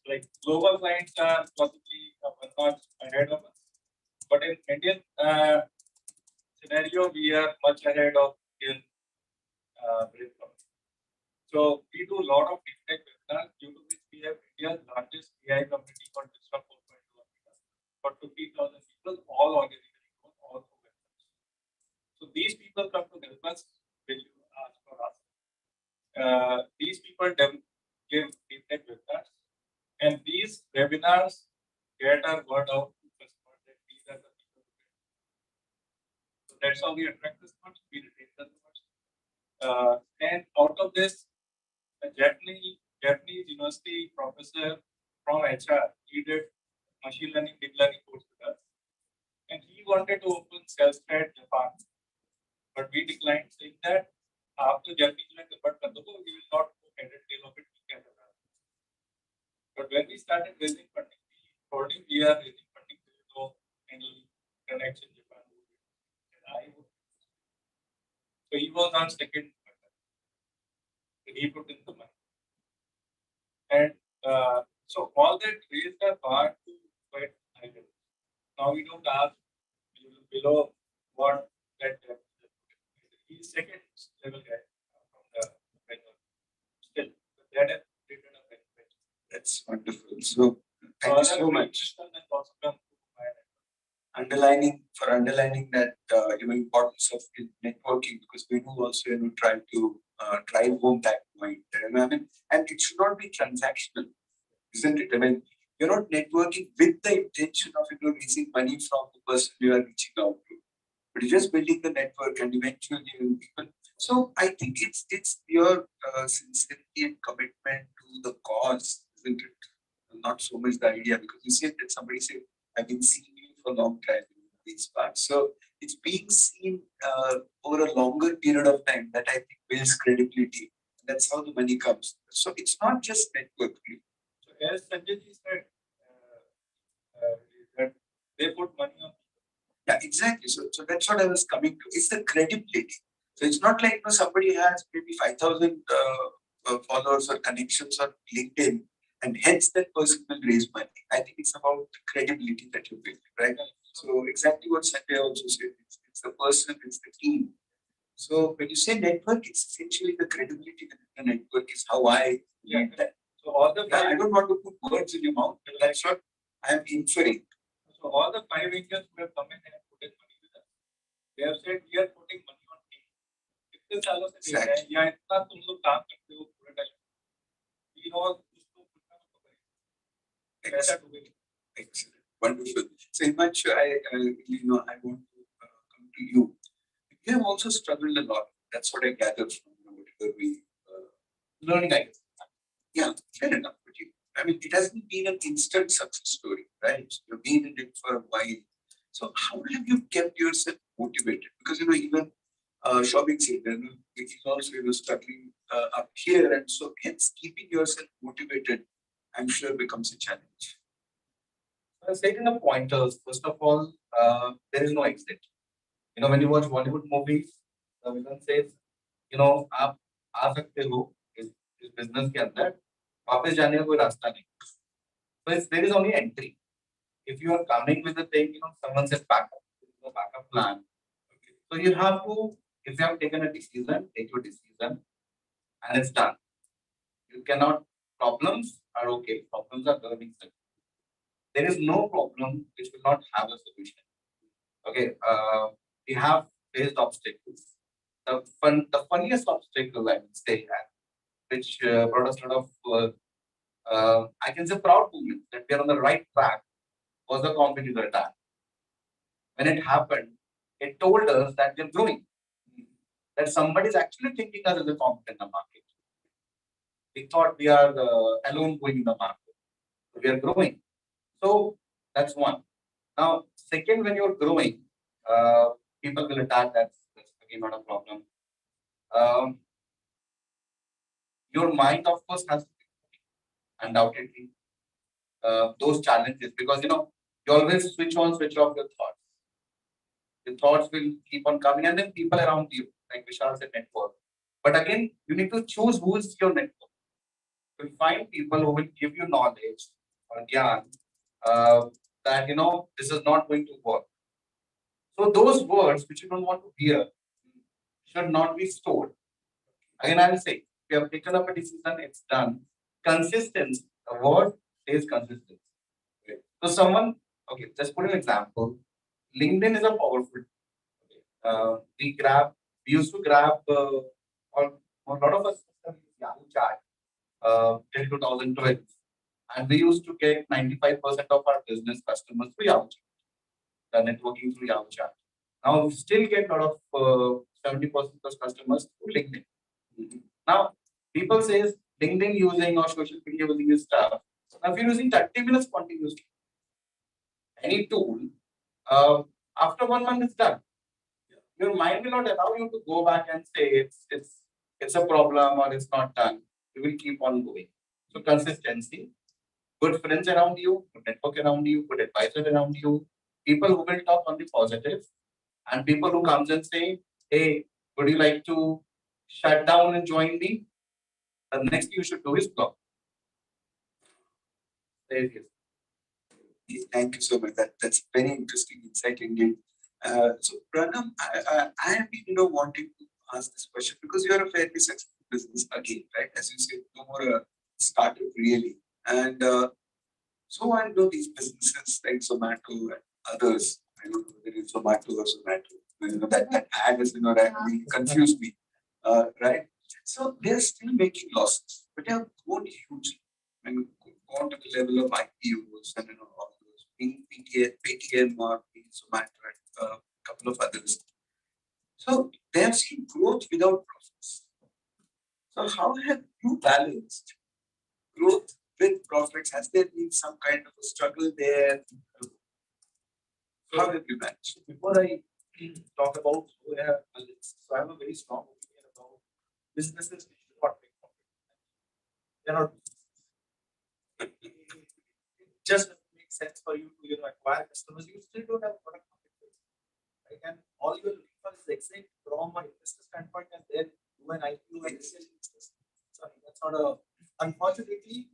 like global clients are possibly one notch ahead of us, but in Indian scenario, we are much ahead of Indian So we do a lot of deep tech business, due to which we have India's largest AI community called Digital 4.2 for 50,000 people, all organically grown, all through websites. So these people come to help us when you ask for us. These people give deep tech webinars, and these webinars get our word out to customers that these are the people. So that's how we attract customers, we retain customers. And out of this, a Japanese university professor from HR, he did machine learning, deep learning course with us, and he wanted to open self-study Japan, but we declined, saying that after Japanese learn convert kar do, we will not go head and tail of it. But when we started raising funding, we told him we are raising funding, there is no any connection Japan. And I would. So he was on second. He put in the money. And so all that raised our bar to quite high level. Now we don't ask below what that he's second level guy from the vendor. Still, that has written a benefit. That's wonderful. So thank you so much. Underlining that importance of networking, because we do also try to drive home that point. I mean, and it should not be transactional, isn't it? I mean, you're not networking with the intention of raising money from the person you are reaching out to, but you're just building the network and eventually people. So I think it's your sincerity and commitment to the cause, isn't it? Not so much the idea, because you said that somebody said, I've been seeing you for a long time in these parts. So it's being seen over a longer period of time that I think builds credibility. That's how the money comes. So it's not just networking. So as Sanjay said, that they put money on. Yeah, exactly. So that's what I was coming to. It's the credibility. So it's not like somebody has maybe 5,000 followers or connections on LinkedIn, and hence that person will raise money. I think it's about the credibility that you build, right? So exactly what Sanjay also said. It's the person, it's the team. So when you say network, it's essentially the credibility that the network is how I read that. So all the I don't want to put words in your mouth, but that's what I'm inferring. So all the 5 angels who have come in and put in money with us, they have said we are putting money on team. कितने सालों से देख रहे हैं या इतना तुम लोग काम करते हो पूरे टाइम, we know उसको कुछ ना कुछ करें, ऐसा डूबेंगे. Excellent, wonderful. So Himanshu, I want to come to you. You have also struggled a lot. That's what I gathered from whatever we learning. Yeah, fair enough. But I mean, it hasn't been an instant success story, right? You've been in it for a while. So how have you kept yourself motivated? Because even shopping center, it is also struggling up here, and so hence keeping yourself motivated, I'm sure, becomes a challenge. I said in the pointers, first of all, there is no exit. When you watch Bollywood movies, the villain says, आप आ सकते हो इस business के अंदर, वापस जाने का कोई रास्ता नहीं. So there is only entry. If you are coming with the thing, someone says backup, there is a backup plan. Okay. So you have to, if you have taken a decision, take your decision, and it's done. You cannot. Problems are okay. Problems are learning. There is no problem which will not have a solution. Okay, we have faced obstacles. The funniest obstacle, I would say, which brought us a lot of, I can say, proud moments that we are on the right track, was the competitor attack. When it happened, it told us that we're growing, that somebody is actually thinking us as a competitor in the market. We thought we are alone going in the market. So we are growing. So that's one. Now, second, when you're growing, people will attack. That's again not a problem. Your mind, of course, has to be undoubtedly those challenges, because you always switch on, switch off your thoughts. Your thoughts will keep on coming, and then people around you, like Vishal said, network. But again, you need to choose who is your network. You find people who will give you knowledge or gyan that this is not going to work. So those words which you don't want to hear should not be stored. Again, I will say, if you have taken up a decision, it's done. Consistency, the word is consistency. Okay. So someone, okay, just put an example. LinkedIn is a powerful. Okay. We used to grab, or a lot of us Yahoo chat till 2012, and we used to get 95% of our business customers through Yahoo chat, the networking through Yahoo chat. Now we still get a lot of 70% plus customers through LinkedIn. Now people say LinkedIn using or social media using this stuff. Now if you're using 30 minutes continuously, any tool, after 1 month it's done. Your mind will not allow you to go back and say it's a problem or it's not done. You will keep on going. So consistency, good friends around you, good network around you, good advisor around you, people who will talk on the positive, and people who comes and say, hey, would you like to shut down and join me? The next thing you should do is block. There it is. Thank you so much. That's very interesting insight indeed. So Pronam, I have been wanting to ask this question because you are a fairly successful business again, right? As you said, no more a startup really. And so I know these businesses like Zomato and others. I don't know whether it's Zomato or Zomato. That ad has really confused me. Right? So they're still making losses, but they have grown hugely. And gone to the level of IPOs and all those, being Paytm or being Zomato and a couple of others. So they have seen growth without profits. So how have you balanced profits? Has there been some kind of a struggle there? How have you managed? Before I talk about where so I have a very strong opinion about businesses which do not make profit. They're not it just doesn't make sense for you to acquire customers. You still don't have product market fit, right? And all you're looking for is exit from an investor standpoint and then do an IPO and sell business. Sorry, that's not a unfortunately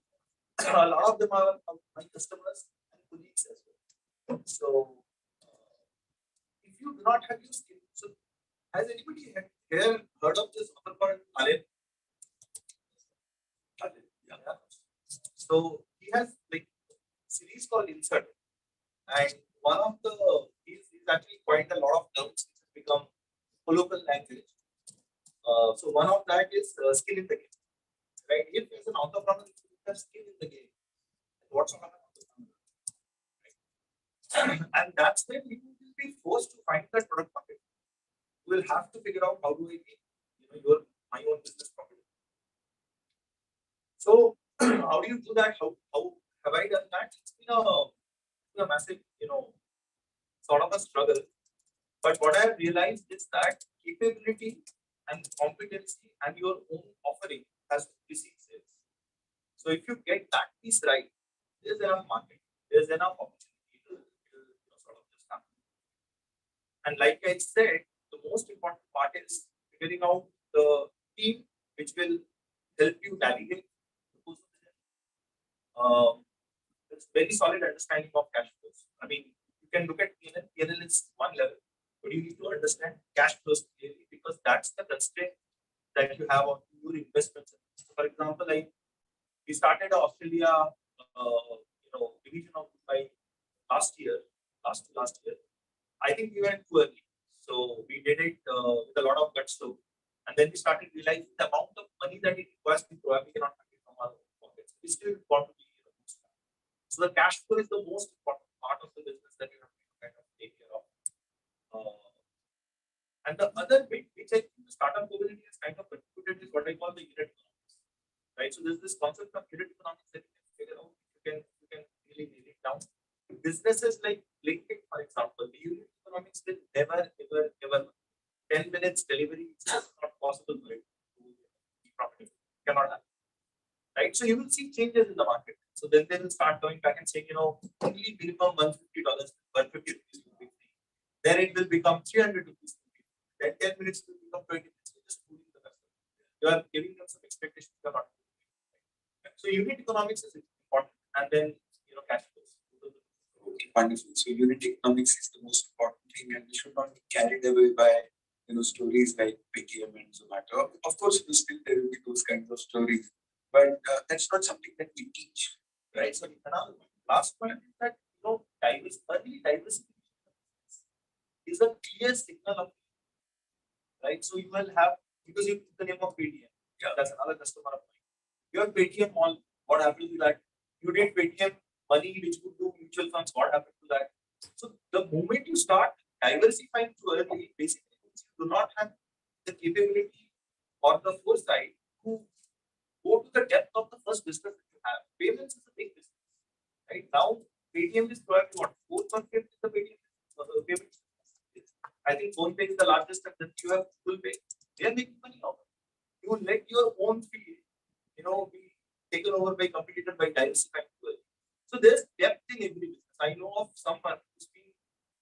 a lot of them are my customers and colleagues as well. So if you do not have your skill, so has anybody here heard of this author called Allen? Yeah. So he has like series called Insert, and one of the he's actually quite a lot of terms which has become colloquial language. So one of that is skill in the game, right? If there's an entrepreneur, you have skill in the game. What sort of an entrepreneur, right? And that's when you will be forced to find that product market. You will have to figure out how do I make my own business profitable. So how do you do that? How have I done that? It's been a massive, sort of a struggle. But what I have realized is that capability and competency and your own offering has to precede sales. So if you get that piece right, there's enough market, there's enough opportunity to sort of just happen. And like I said, the most important part is figuring out the team which will help you navigate the course of the journey. It's very solid understanding of cash flows. I mean, you can look at PNL. PNL is one level, but you need to understand cash flows clearly because that's the constraint that you have on your investments. So for example, we started Australia, division of Dubai last year. I think we went too early, so we did it with a lot of guts. So, and then we started realizing the amount of money that it requires. We probably cannot have it from our pockets. We still want to be. So the cash flow is the most important part of the business that you have to kind of take care of. And the other bit, which I think the startup community has kind of contributed, is what I call the unit economics. Right. So there's this concept of unit economics that you can figure out. You can really nail it down. Businesses like LinkedIn, for example, the unit economics will never, ever 10 minutes delivery is just not possible for it to be profitable. Cannot happen. Right. So you will see changes in the market. So then they will start going back and saying, only minimum $150, $150 rupees will be free. Then it will become 300 rupees. Then 10 minutes will become 20 minutes. You're just fooling the customer. You are giving them some expectations you are not. So unit economics is important, and then cash flows. Okay, wonderful. So unit economics is the most important thing, and we should not be carried away by stories like Paytm and Zomato. Of course, still there will be those kinds of stories, but that's not something that we teach, right? So another last point is that early diversification is a clear signal of, right? So you will have, because you put the name of Paytm, that's another customer of mine. You have Paytm Mall. What happened to that? You did Paytm Money, which would do mutual funds. What happened to that? So the moment you start diversifying too early, basically you do not have the capability or the foresight to go to the depth of the first business that you have. Payments is a big business, right? Now Paytm is probably what, 4th or 5th is the Paytm payments. I think PhonePe is the largest, and then you have Google Pay. They are making money out of it. You will let your own fee, be taken over by competitor by diversifying too early. So there's depth in every business. I know of someone who's been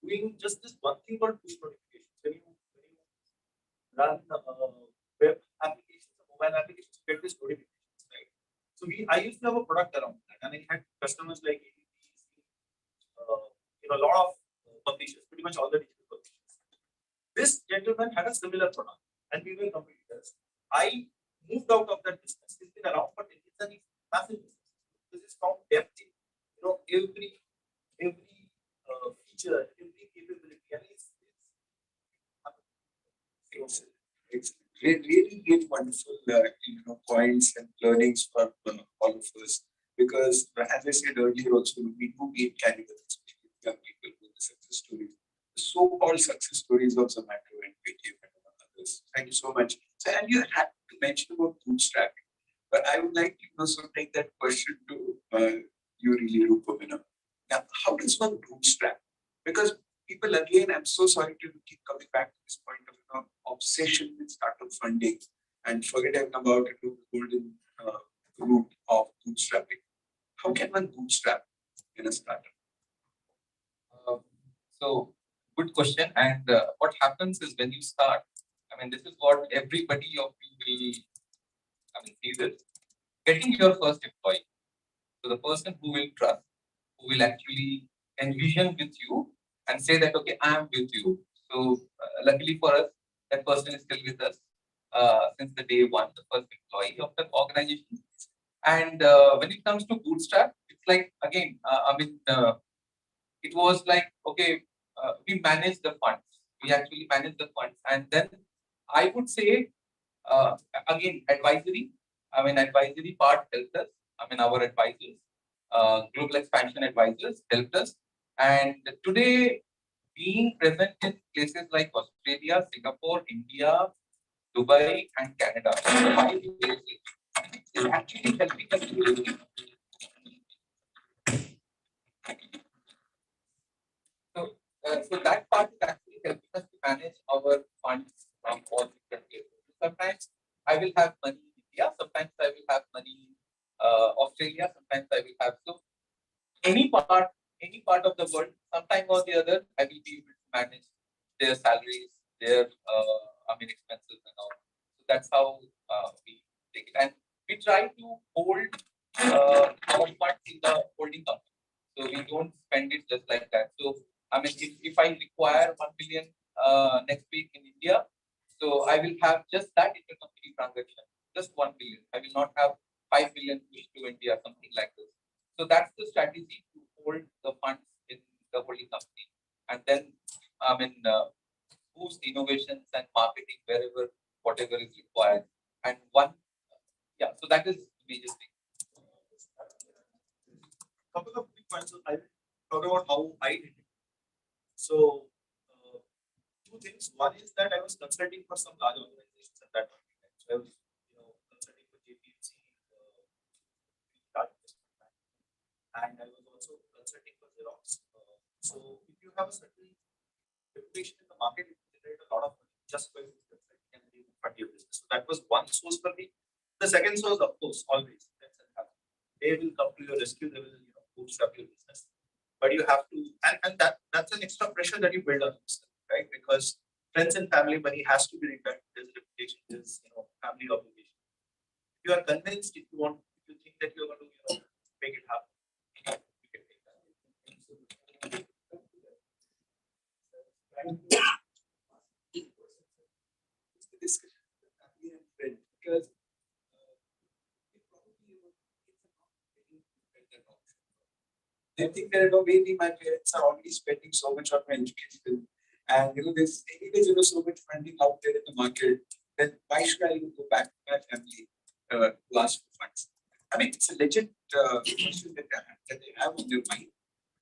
doing just this one thing called push notifications. When you run web applications, mobile applications, you get this notifications, right? So I used to have a product around that, and I had customers like attendees, a lot of publishers, pretty much all the digital publishers. This gentleman had a similar product, and we were competitors. I moved out of that business. It's been around for 10 years, and it's massive business. This is found depth in every feature, every capability, and it's really, really wonderful, points and learnings for all of us. Because as I said earlier, also we do get carried away, especially with young people, with the success stories, the so-called success stories of Zomato and Paytm and others. Thank you so much. So, and you had to mention about bootstrapping. But I would like to also take that question to you really, Rupam. Now, how does one bootstrap? Because people, again, I'm so sorry to keep coming back to this point of obsession with startup funding and forgetting about the golden route of bootstrapping. How can one bootstrap in a startup? So, good question. And what happens is when you start, I mean, this is what everybody of you will, see this, getting your first employee. So, the person who will trust, who will actually envision with you and say that, okay, I am with you. So, luckily for us, that person is still with us since the day one, the first employee of the organization. And when it comes to bootstrap, it's like, again, it was like, okay, we manage the funds. We actually manage the funds. And then I would say, uh, again, advisory. Advisory part helped us. Our advisors, global expansion advisors helped us. And today, being present in places like Australia, Singapore, India, Dubai, and Canada, 5 places is actually helping us to so that part is actually helping us to manage our funds from all different places. Sometimes I will have money in India, sometimes I will have money in Australia, sometimes I will have any part of the world, sometime or the other, I will be able to manage their salaries, their expenses and all. So that's how we take it, and we try to hold our funds in the holding company. So we don't spend it just like that. So if I require 1 billion next week in India, so I will have just that intercompany transaction, just 1 billion. I will not have 5 billion pushed to India, something like this. So that's the strategy to hold the funds in the holding company, and then boost innovations and marketing wherever whatever is required. And one, yeah. So that is the major thing. Couple of quick points. So I will talk about how I did it. So two things. One is that I was consulting for some large organizations at that point. So I was, consulting for JPMC, and I was also consulting for Xerox. So if you have a certain reputation in the market, you can generate a lot of money just by consulting and you fund your business. So that was one source for me. The second source, of course, always they will come to your rescue. They will bootstrap your business, but you have to, and that's an extra pressure that you build on yourself, right? Because friends and family money has to be returned. There's reputation, there's family obligation. If you are convinced, if you think that you're going to make it happen, you can take that. Discussion with family and friends, because they think that maybe my parents are already spending so much on my education, and there's anyways so much funding out there in the market. Then why should I even go back to my family to ask for funds? It's a legit question that they have on their mind.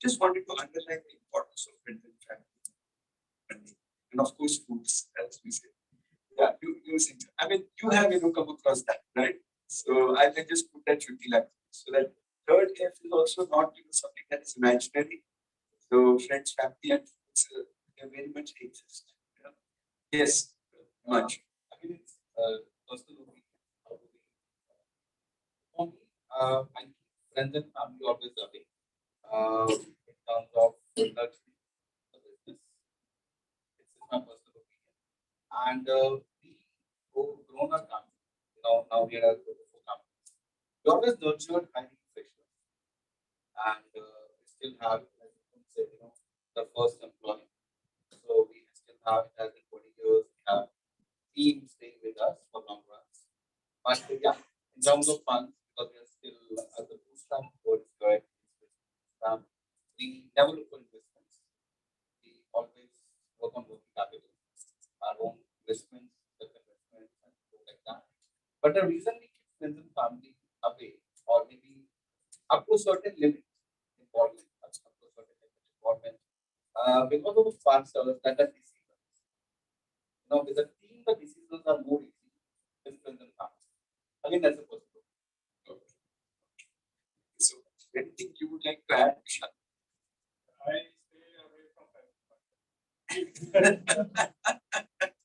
Just wanted to underline the importance of friends and family funding, and of course, foods, as we say. Yeah, you have come across that, right? So I can just put that should be like so that third F is also not something that is imaginary. So friends, family, and foods, they very much exist. Yeah. Yes, much. It's personal opinion. For me, I keep friends and family always away. In terms of nurturing the business, this is my personal opinion. And we grown our company. Now we are a group of companies. We always nurtured hiring freshers, and we still have, as you said, the first employee. So we still have it as in 20 years. We have team staying with us for long runs. But yeah, in terms of funds, because we are still as a bootstrap, what is correct, we never look for investments. We always work on working capital, our own investments, self-investments, and stuff like that. But the reason we keep friends and family away, or maybe up to a certain limit involvement, up to a certain limit involvement, because of the factors that are decisions. With a team, the decisions are more easy than friends and family. Again, that's a possible. Anything you would like to add, Vishal? I stay away from family.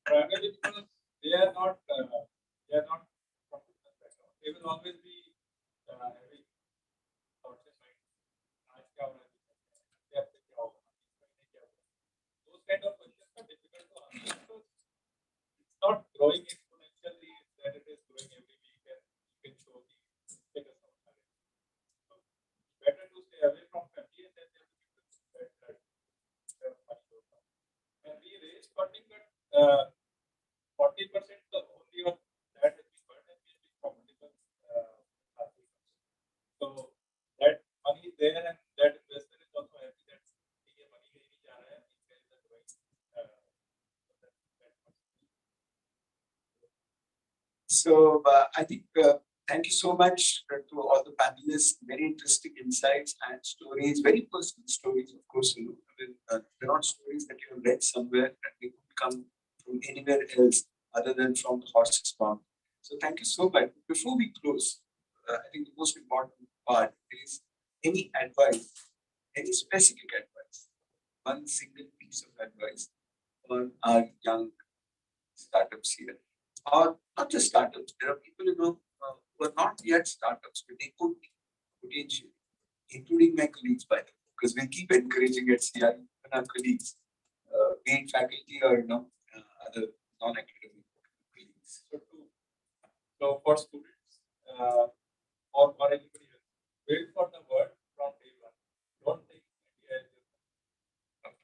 Primarily because they are not professional background. They will always be having thoughts in mind. आज क्या हो रहा है? क्या आपसे क्या होगा? महीने क्या होगा? Those kind of questions are difficult to answer because it's not growing exponentially that it is growing every week and you can show the status of it. So better to stay away from family and then they have to give that money goes down. And we raise funding, but 40% only of that has been burned and we have been profitable. So that money is there and that investor is also happy that ये money कहीं नहीं जा रहा है. There is a growing, So I think thank you so much to all the panelists. Very interesting insights and stories, very personal stories, of course. You know, I mean, they're not stories that you have read somewhere and they could come from anywhere else other than from the horse's mouth. So thank you so much. Before we close, I think the most important part is any advice, any specific advice, one single piece of advice for our young startups here. Or not just startups, there are people who are not yet startups, but they could be potentially, including my colleagues, by the way, because we keep encouraging at CI and our colleagues, be it faculty or other non-academic colleagues. So for students or anybody else, wait for the word from day one. Don't take India as your country.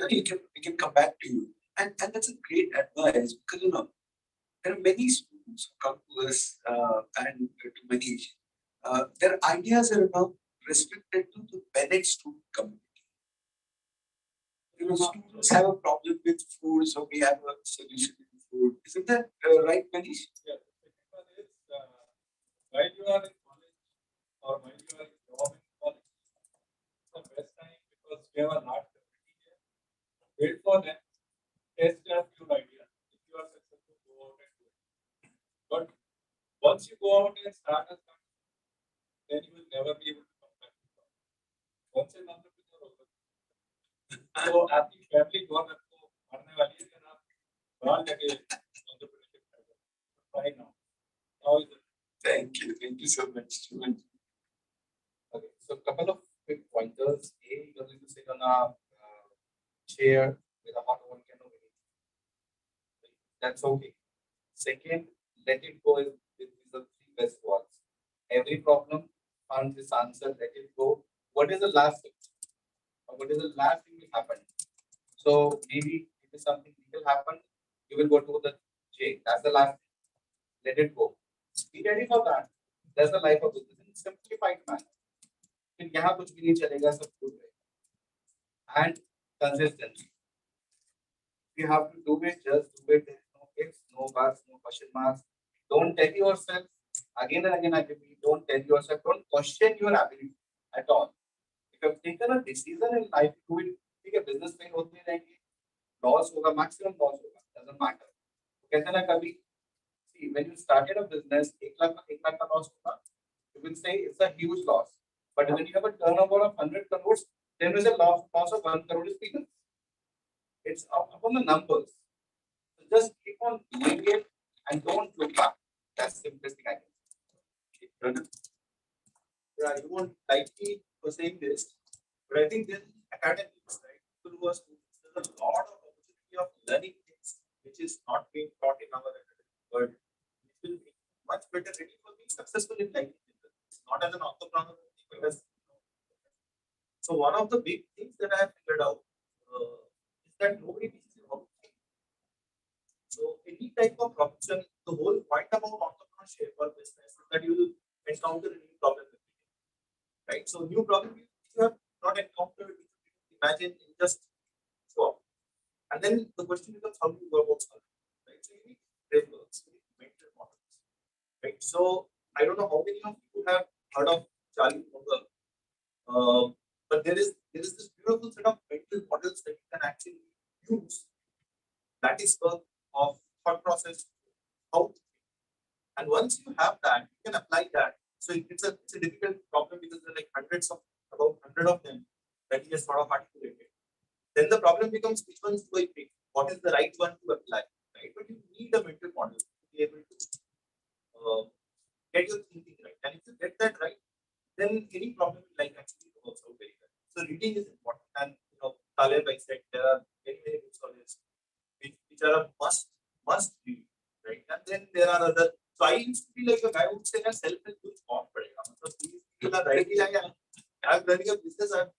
Second, we can come back to you. And that's a great advice because there are many students who come to us and to Manish. Their ideas are now restricted to the Bennett student community. Students have a problem with food, so we have a solution in food. Isn't that right, Manish? Yeah. The second one is while you are in college or while you are in job in college, it's the best time because we have a large community here. Wait for them, test a few ideas. If you are successful, go out and do it. But once you go out and start a company, then you will never be able to come back to work. Once an entrepreneur होगा, तो आपकी family को आपको मरने वाली है अगर आप बाहर जाके entrepreneurship करोगे. Right now, how is it? Thank you so much. Okay, so a couple of quick pointers. A, you're going to sit on a chair with a hot volcano in it. That's okay. Second, let it go is the three best words. Every problem finds its answer, let it go. What is the last thing? Or what is the last thing will happen? So maybe if something will happen, you will go to the jail. That's the last thing. Let it go. Be ready for that. That's the life of business in simplified manner. फिर यहाँ कुछ भी नहीं चलेगा, सब कुछ है. And consistency. You have to do it, just do it. There is no ifs, no buts, no question marks. Don't tell yourself again and again. Don't tell yourself. Don't question your ability at all. If you have taken a decision in life, do it. ठीक है, business में होते रहेंगे. Loss होगा, maximum loss होगा. Doesn't matter. कहते हैं ना कभी. See, when you started a business, 1 lakh का loss होगा. You will say it's a huge loss. But when you have a turnover of 100 crores, then there is a loss of 1 crore is peanuts. It's upon the numbers. So just keep on doing it and don't look back. That's the simplest thing I can say. Pronam? Yeah, you won't like me for saying this, but I think there's academics, right? People who are students, there's a lot of opportunity of learning things which is not being taught in our academic world. It will be much better ready for being successful in life. It's not as an entrepreneur, but as so one of the big things that I have figured out is that nobody teaches you how to think. So any type of problem, the whole point about entrepreneurship or business is that you will encounter a new problem every day, right? So new problem you have not encountered, you imagine in just swap. And then the question becomes how do you go about solving, right? So you need frameworks, you need mental models, right? So I don't know how many of you have heard of Charlie Munger, but there is this beautiful set of mental models that you can actually use. That is of thought process, how to think. And once you have that, you can apply that. So it's a difficult problem because there are like about 100 of them that he has sort of articulated. Then the problem becomes which ones do I pick? What is the right one to apply? Right? But you need a mental model to be able to get your thinking right. And if you get that right, then any problem in life actually works out very well. So reading is important. And Taleb, I said there are many books on this which are a must read, right? And then there are other. So I used to be like a guy who would say that self-help books off, so these people are writing. I'm running a business. I'm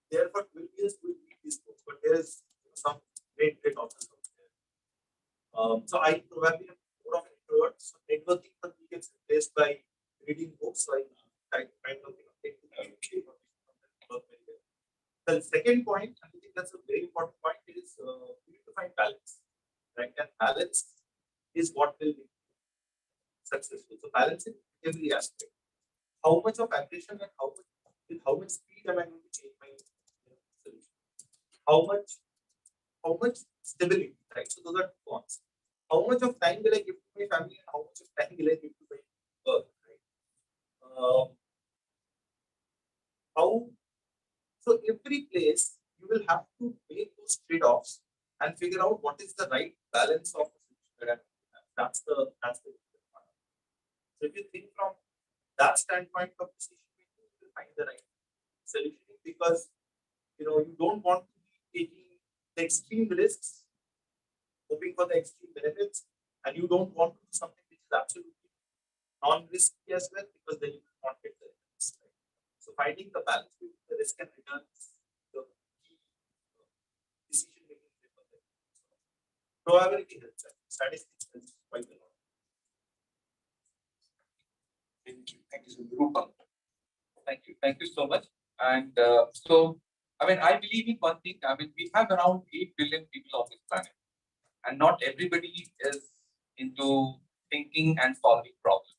there for 12 years to read these books, but there is some great authors out there. So I probably am more of an introvert. So networking for me gets replaced by reading books. So I kind of take the second point, and I think that's a very important point, is we need to find balance, right? And balance is what will be successful. So balance in every aspect. How much of aggression and how much speed am I going to change my solution? How much stability, right? So those are two points. How much of time will I give to my family and how much of time will I give to my work, right? So every place you will have to make those trade-offs and figure out what is the right balance of the solution. That's the part. So if you think from that standpoint of decision making, you will find the right solution, because you don't want to be taking the extreme risks, hoping for the extreme benefits, and you don't want to do something which is absolutely non-risky as well, because then you will not get the risks. Right? So finding the balance between the risk and return is the key decision making. Probability helps, statistics helps quite a lot. Thank you, Rupam. Thank you so much. And I believe in one thing. We have around 8 billion people on this planet, and not everybody is into thinking and solving problems.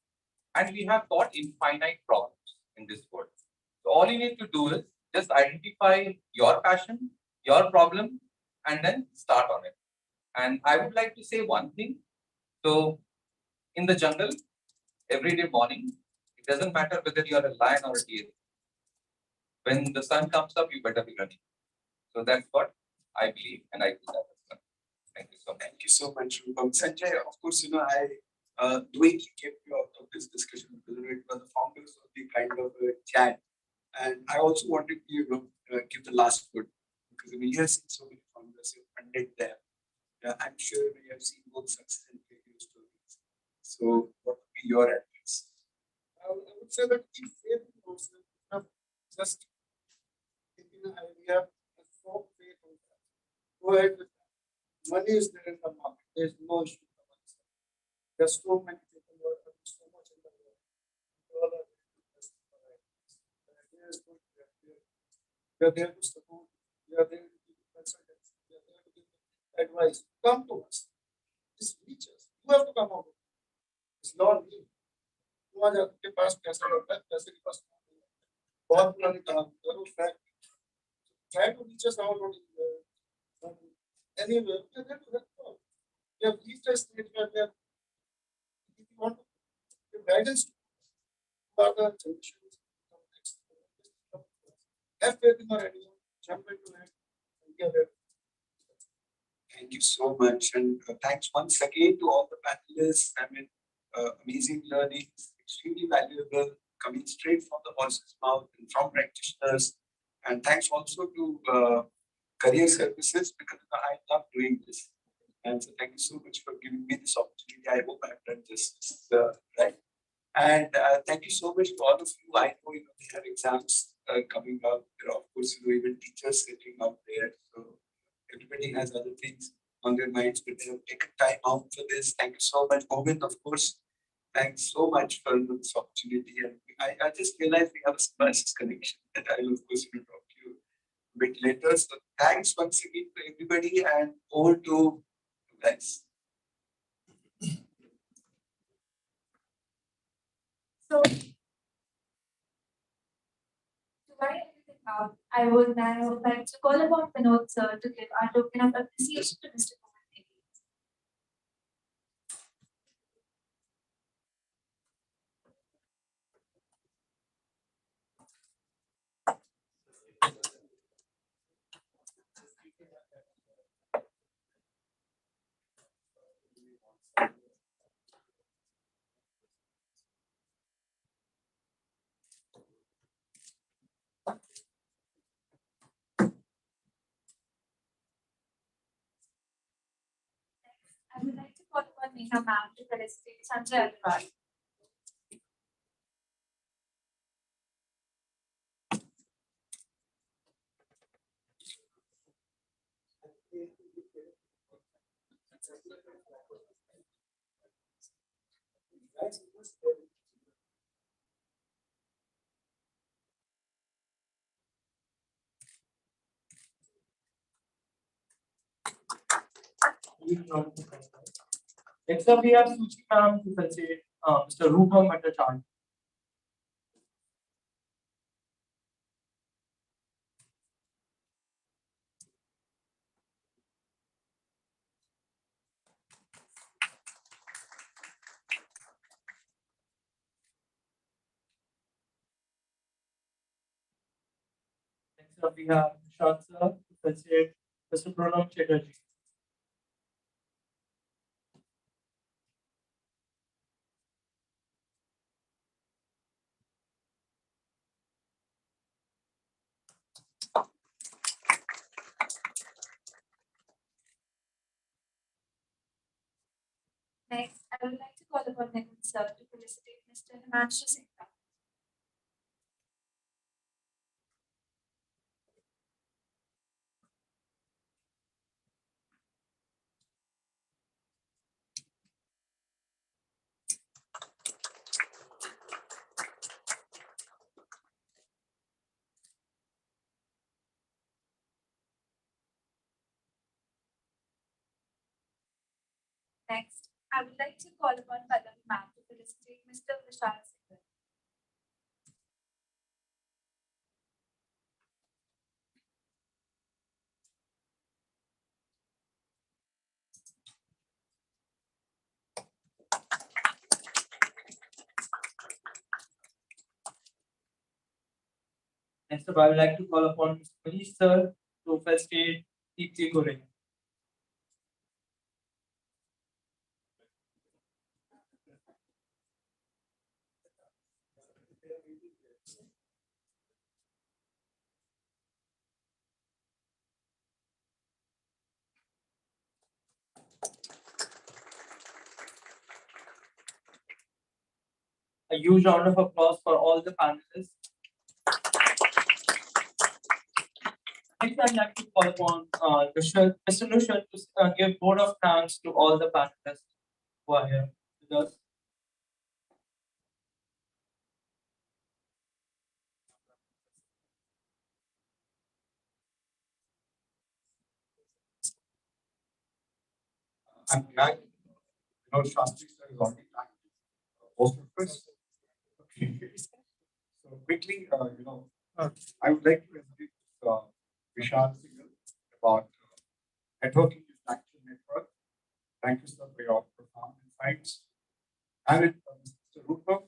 And we have got infinite problems in this world. So all you need to do is just identify your passion, your problem, and then start on it. And I would like to say one thing. So in the jungle, every day morning, it doesn't matter whether you're a lion or a deer. When the sun comes up, you better be running. So that's what I believe, and I do that as well. Thank you so much. Thank you so much, Rupam. Sanjay, of course, I knowingly kept you out of this discussion because it was the founders of the kind of chat. And I also wanted to give the last word, because we have seen so many founders who funded them. I'm sure we have seen both success and failure stories. So, what would be your advice? I would say that keep faith in yourself. Just we have a strong faith on that. Go ahead with that. Money is there in the market. There's no issue. There's so many people who are doing so much in the world. All are we are there to support. We are there to give consultants. We are there to give advice. Come to us. Just reach us. You have to come out. It's not me. के पास पैसा होता है, पैसे के पास बहुत पुरानी काम करो, try to reach us out on anywhere. We have reached a stage where we are, if you want to give guidance to other solutions, have faith in our idea, jump into it, and get it. Thank you so much, and thanks once again to all the panelists. Amazing learning, extremely valuable, coming straight from the horse's mouth and from practitioners. And thanks also to career services, because I love doing this. And so thank you so much for giving me this opportunity. I hope I've done this right. And thank you so much to all of you. I know they have exams coming up. There are, of course, even teachers sitting out there. So everybody has other things on their minds, but they have taken time out for this. Thank you so much, Govind, of course. Thanks so much for this opportunity. And I just realized we have a spices connection that I will, of course, talk to you a bit later. So thanks once again to everybody, and over to you guys. So, to wind everything up, I would now like to call upon Vinod sir to give our token of appreciation to Mr. I would like to call upon Neha ma'am to felicitate Sanjay Agrawal. Next up, we have Suchi ma'am to facilitate Mr. Rupam Bhattacharjee. Next up, we have Vishal sir to facilitate Mr. Pronam Chatterjee. Next, I would like to call upon Nitin sir to felicitate Mr. Himanshu Singla. Next, I would like to call upon Pallavi ma'am to felicitate Mr. Vishal Singhhal. Next up, I would like to call upon Mr. Manish sir to facilitate Deepti Gore. A huge round of applause for all the panelists. Next, I'd like to call upon Mr. Nushal to give vote of thanks to all the panelists who are here with us. I'm glad Shastri sir is already back. Most of us. Okay. So quickly, I would like to introduce Vishal Singhhal about networking is action network. Thank you, sir, for your profound insights. And Mr. Rupam,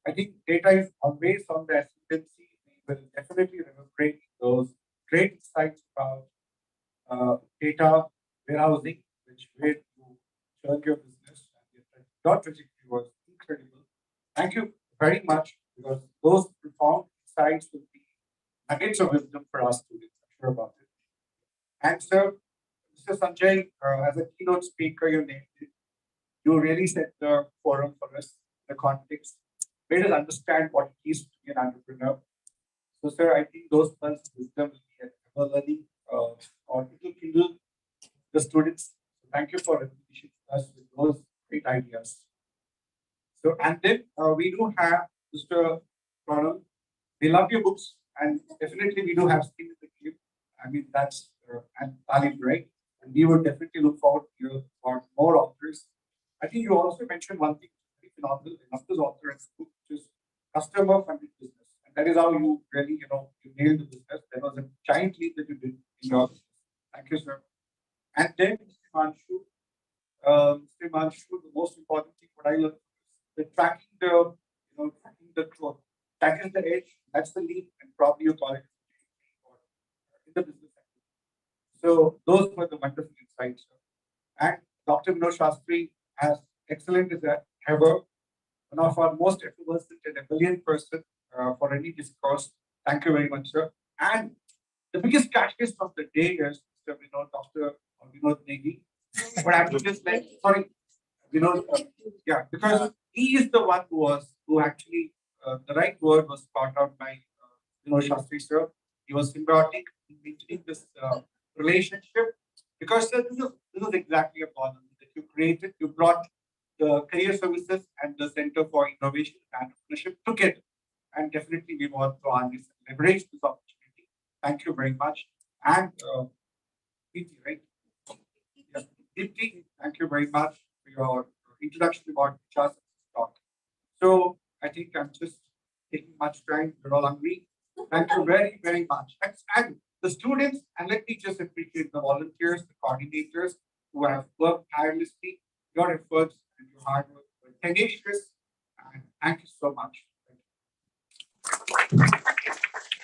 I think data is always on the ascendancy. We will definitely recuperate those great insights about data warehousing, which way to churn your business. And your trajectory was incredible. Thank you very much because those profound insights will be nuggets of wisdom for us students. I'm sure about it. And sir, Mr. Sanjay, as a keynote speaker, you really set the forum for us, the context, made us understand what it is to be an entrepreneur. So, sir, I think those pearls of wisdom will be ever learning or it will kindle the students. So thank you for repetition us with those great ideas. So, and then we do have Mr. Pronam. We love your books, and definitely we do have skin in the game. I mean, that's and valid, right? And we would definitely look forward to hear for more authors. I think you also mentioned one thing very phenomenal, another author in the book, which is customer funded business. And that is how you really, you nailed the business. That was a giant leap that you did in your business. Thank you, sir. And then Mr. Himanshu, the most important thing what I learned is the tracking the growth. That is the edge, that's the leap, and probably you call it in the business sector. So those were the wonderful insights. And Dr. Vinod Shastri, as excellent as ever, one of our most effervescent and a brilliant person for any discourse. Thank you very much, sir. And the biggest catalyst of the day is Mr. Vinod, Dr. Vinod Negi. But I would just like, sorry, Vinod, yeah, because he is the one who actually, the right word was brought out by Vinod Shastri, sir. He was symbiotic in maintaining this relationship because sir, this is exactly a problem that you created. You brought the career services and the Center for Innovation and Entrepreneurship together. And definitely we want to leverage this opportunity. Thank you very much. And PT, right? Yeah. PT, thank you very much for your introduction about just talk. So I think I'm just taking much time. You're all hungry. Thank you very, very much. And the students, and let me just appreciate the volunteers, the coordinators who have worked tirelessly. Your efforts and your hard work were tenacious. And thank you so much.